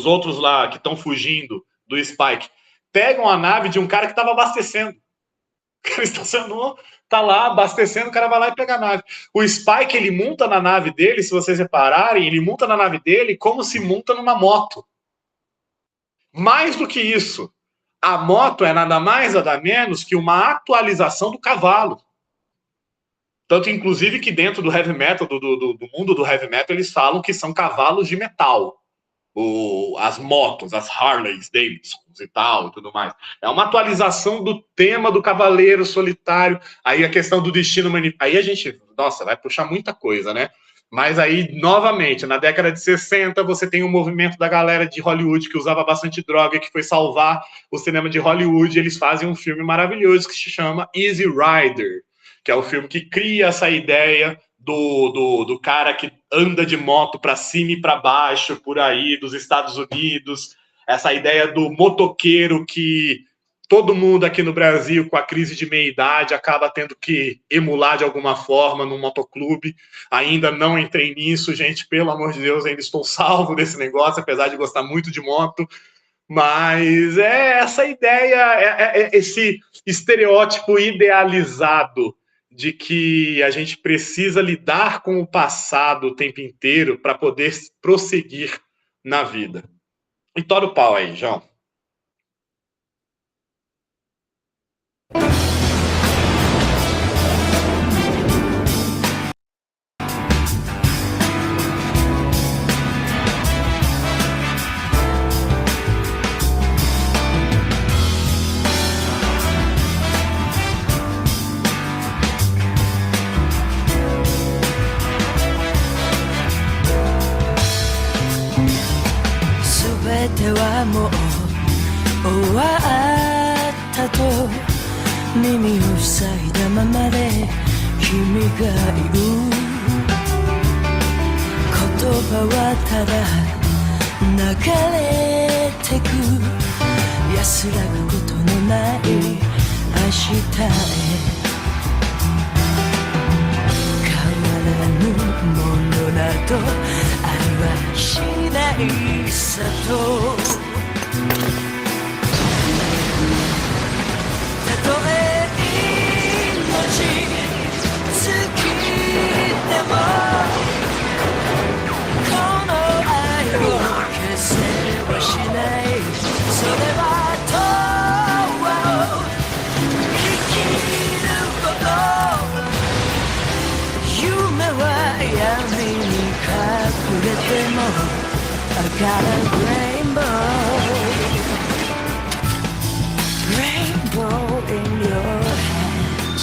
outros lá que estão fugindo do Spike pegam a nave de um cara que estava abastecendo. O cara estacionou, tá lá abastecendo, o cara vai lá e pega a nave. O Spike, ele monta na nave dele, se vocês repararem, ele monta na nave dele como se monta numa moto. Mais do que isso, a moto é nada mais, nada menos que uma atualização do cavalo. Tanto, inclusive, que dentro do heavy metal, do mundo do heavy metal, eles falam que são cavalos de metal. As motos, as Harleys, Davidsons e tal, e tudo mais. É uma atualização do tema do Cavaleiro Solitário. Aí a questão do destino Aí a gente, vai puxar muita coisa, né? Mas aí, novamente, na década de 60, você tem um movimento da galera de Hollywood que usava bastante droga, que foi salvar o cinema de Hollywood. Eles fazem um filme maravilhoso que se chama Easy Rider, que é o filme que cria essa ideia do cara que anda de moto para cima e para baixo, por aí, dos Estados Unidos. Essa ideia do motoqueiro que todo mundo aqui no Brasil, com a crise de meia-idade, acaba tendo que emular de alguma forma no motoclube. Ainda não entrei nisso, gente, pelo amor de Deus, ainda estou salvo desse negócio, apesar de gostar muito de moto. Mas essa ideia, esse estereótipo idealizado de que a gente precisa lidar com o passado o tempo inteiro para poder prosseguir na vida. E tora o pau aí, João. 耳を塞いだままで君がいる言葉はただ流れてく安らぐことのない明日へ変わらぬものなどありはしないさとたとえ命尽きてもこの愛を消せはしないそれは永遠を生きること夢は闇に隠れてもI got a rainbow in your hands.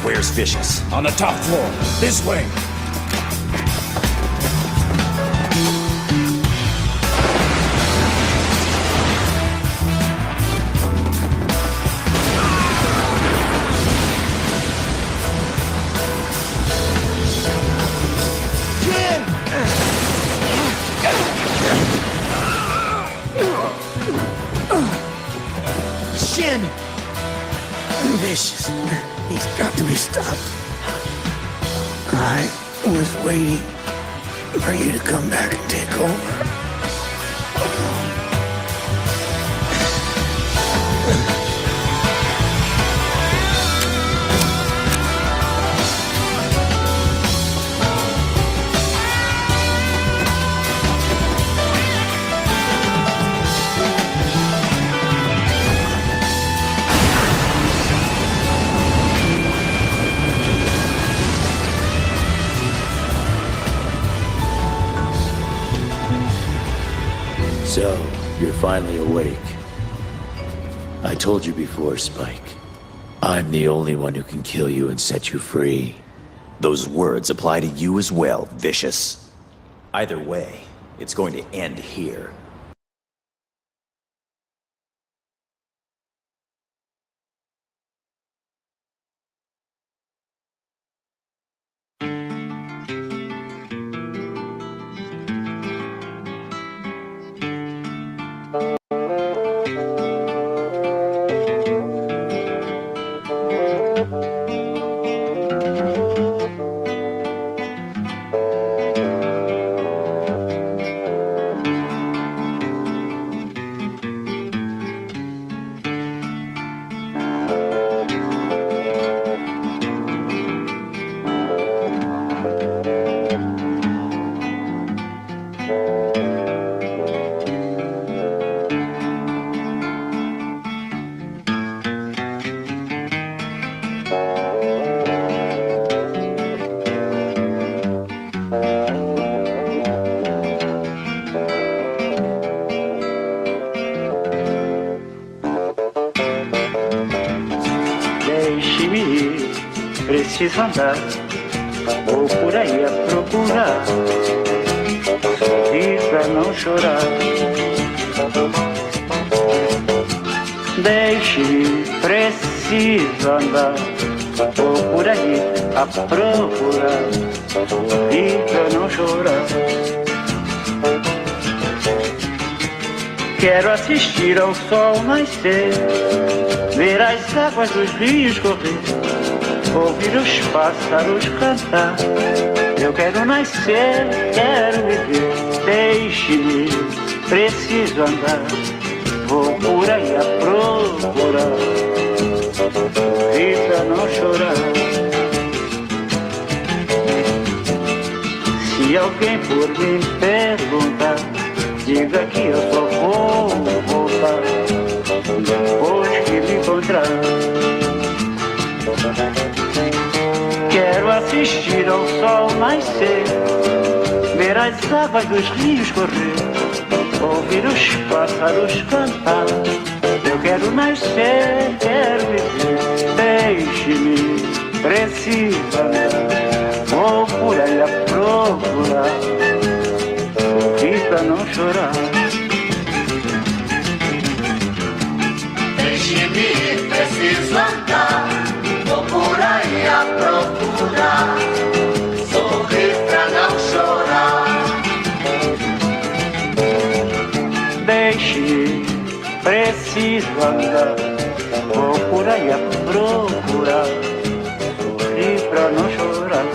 Where's Vicious? On the top floor. This way. Shin! Vicious. He's got to be stopped. I was waiting for you to come back and take over. So, you're finally awake. I told you before, Spike. I'm the only one who can kill you and set you free. Those words apply to you as well, Vicious. Either way, it's going to end here. Preciso andar, vou por aí a procurar, sorrir pra não chorar. Deixe-me, preciso andar, vou por aí a procurar, sorrir pra não chorar. Quero assistir ao sol nascer, ver as águas dos rios correr, ouvir os pássaros cantar. Eu quero nascer, quero viver. Deixe-me, preciso andar, vou por aí a procurar, rir pra não chorar. Se alguém por mim perguntar, diga que eu só vou voltar depois que me encontrar. Quero assistir nascer, ver as águas dos rios correr, ouvir os pássaros cantar. Eu quero nascer, quero viver, deixe-me, preciso andar. Vou por aí a procurar, sorrir pra não chorar. Deixe-me, preciso andar. Vou por aí a procurar, sorrir pra não chorar. Deixe, preciso andar. Vou por aí a procurar, sorrir pra não chorar.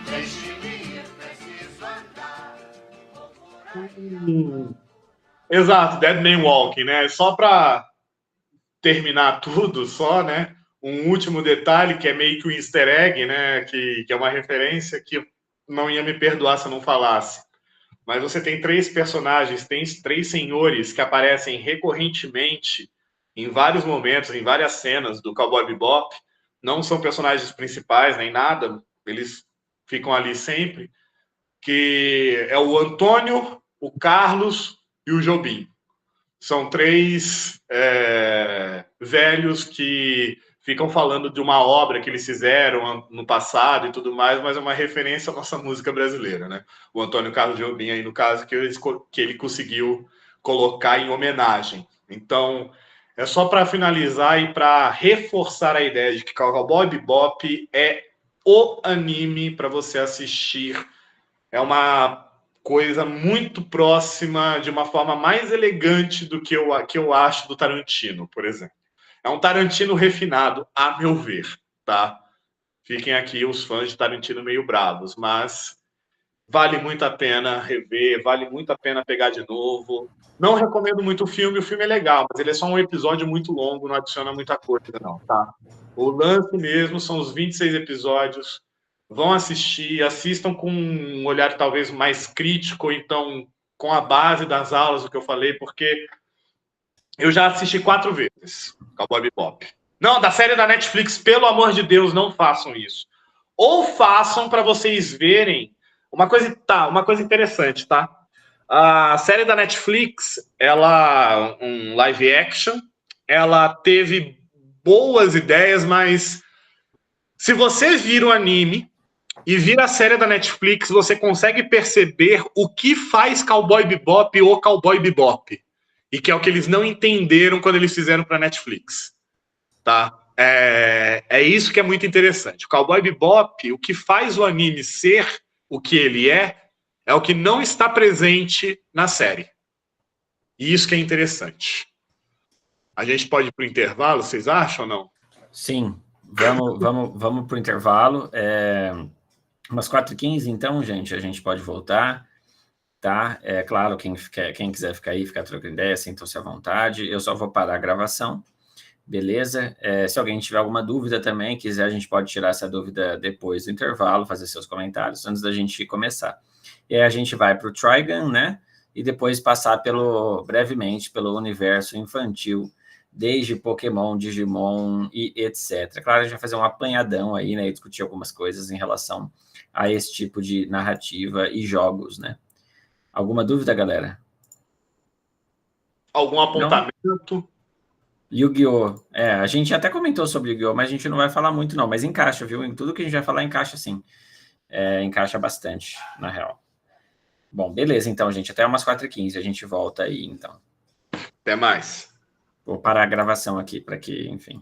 Deixe-me, preciso andar. Exato, Dead Man Walking, né? Só para terminar tudo, só, né? Um último detalhe que é meio que um easter egg, né? Que é uma referência que eu não ia me perdoar se eu não falasse. Mas você tem 3 personagens, tem 3 senhores que aparecem recorrentemente em vários momentos, em várias cenas do Cowboy Bebop. Não são personagens principais nem nada, eles ficam ali sempre. Que é o Antônio, o Carlos e o Jobim. São 3 velhos que ficam falando de uma obra que eles fizeram no passado e tudo mais, mas é uma referência à nossa música brasileira, né? O Antônio Carlos Jobim aí, no caso, que ele conseguiu colocar em homenagem. Então, é só para finalizar e para reforçar a ideia de que Cowboy Bebop é o anime para você assistir. É uma coisa muito próxima, de uma forma mais elegante do que eu acho do Tarantino, por exemplo. É um Tarantino refinado, a meu ver, tá? Fiquem aqui os fãs de Tarantino meio bravos, mas vale muito a pena rever, vale muito a pena pegar de novo. Não recomendo muito o filme é legal, mas ele é só um episódio muito longo, não adiciona muita coisa não, tá? O lance mesmo são os 26 episódios. Vão assistir, assistam com um olhar talvez mais crítico, então com a base das aulas, o que eu falei, porque eu já assisti 4 vezes Cowboy Bebop. Não, da série da Netflix, pelo amor de Deus, não façam isso. Ou façam para vocês verem uma coisa interessante, tá? A série da Netflix, ela um live action, ela teve boas ideias, mas se você vira o anime e vira a série da Netflix, você consegue perceber o que faz Cowboy Bebop ou Cowboy Bebop. E que é o que eles não entenderam quando eles fizeram para a Netflix. Tá? É isso que é muito interessante. O Cowboy Bebop, o que faz o anime ser o que ele é o que não está presente na série. E isso que é interessante. A gente pode ir para o intervalo, vocês acham ou não? Sim, vamos para o intervalo. Umas 4h15, então, gente, a gente pode voltar. Tá? É claro, quem quiser ficar aí, ficar trocando ideia, sintam-se à vontade. Eu só vou parar a gravação, beleza? Se alguém tiver alguma dúvida também, quiser, a gente pode tirar essa dúvida depois do intervalo, fazer seus comentários antes da gente começar. E aí a gente vai para o Trigun, né? E depois passar brevemente pelo universo infantil, desde Pokémon, Digimon e etc. Claro, a gente vai fazer um apanhadão aí, né? E discutir algumas coisas em relação a esse tipo de narrativa e jogos, né? Alguma dúvida, galera? Algum apontamento? Yu-Gi-Oh! A gente até comentou sobre Yu-Gi-Oh!, mas a gente não vai falar muito não, mas encaixa, viu? Em tudo que a gente vai falar, encaixa sim. Encaixa bastante, na real. Bom, beleza, então, gente. Até umas 4h15 a gente volta aí, então. Até mais. Vou parar a gravação aqui, para que, enfim...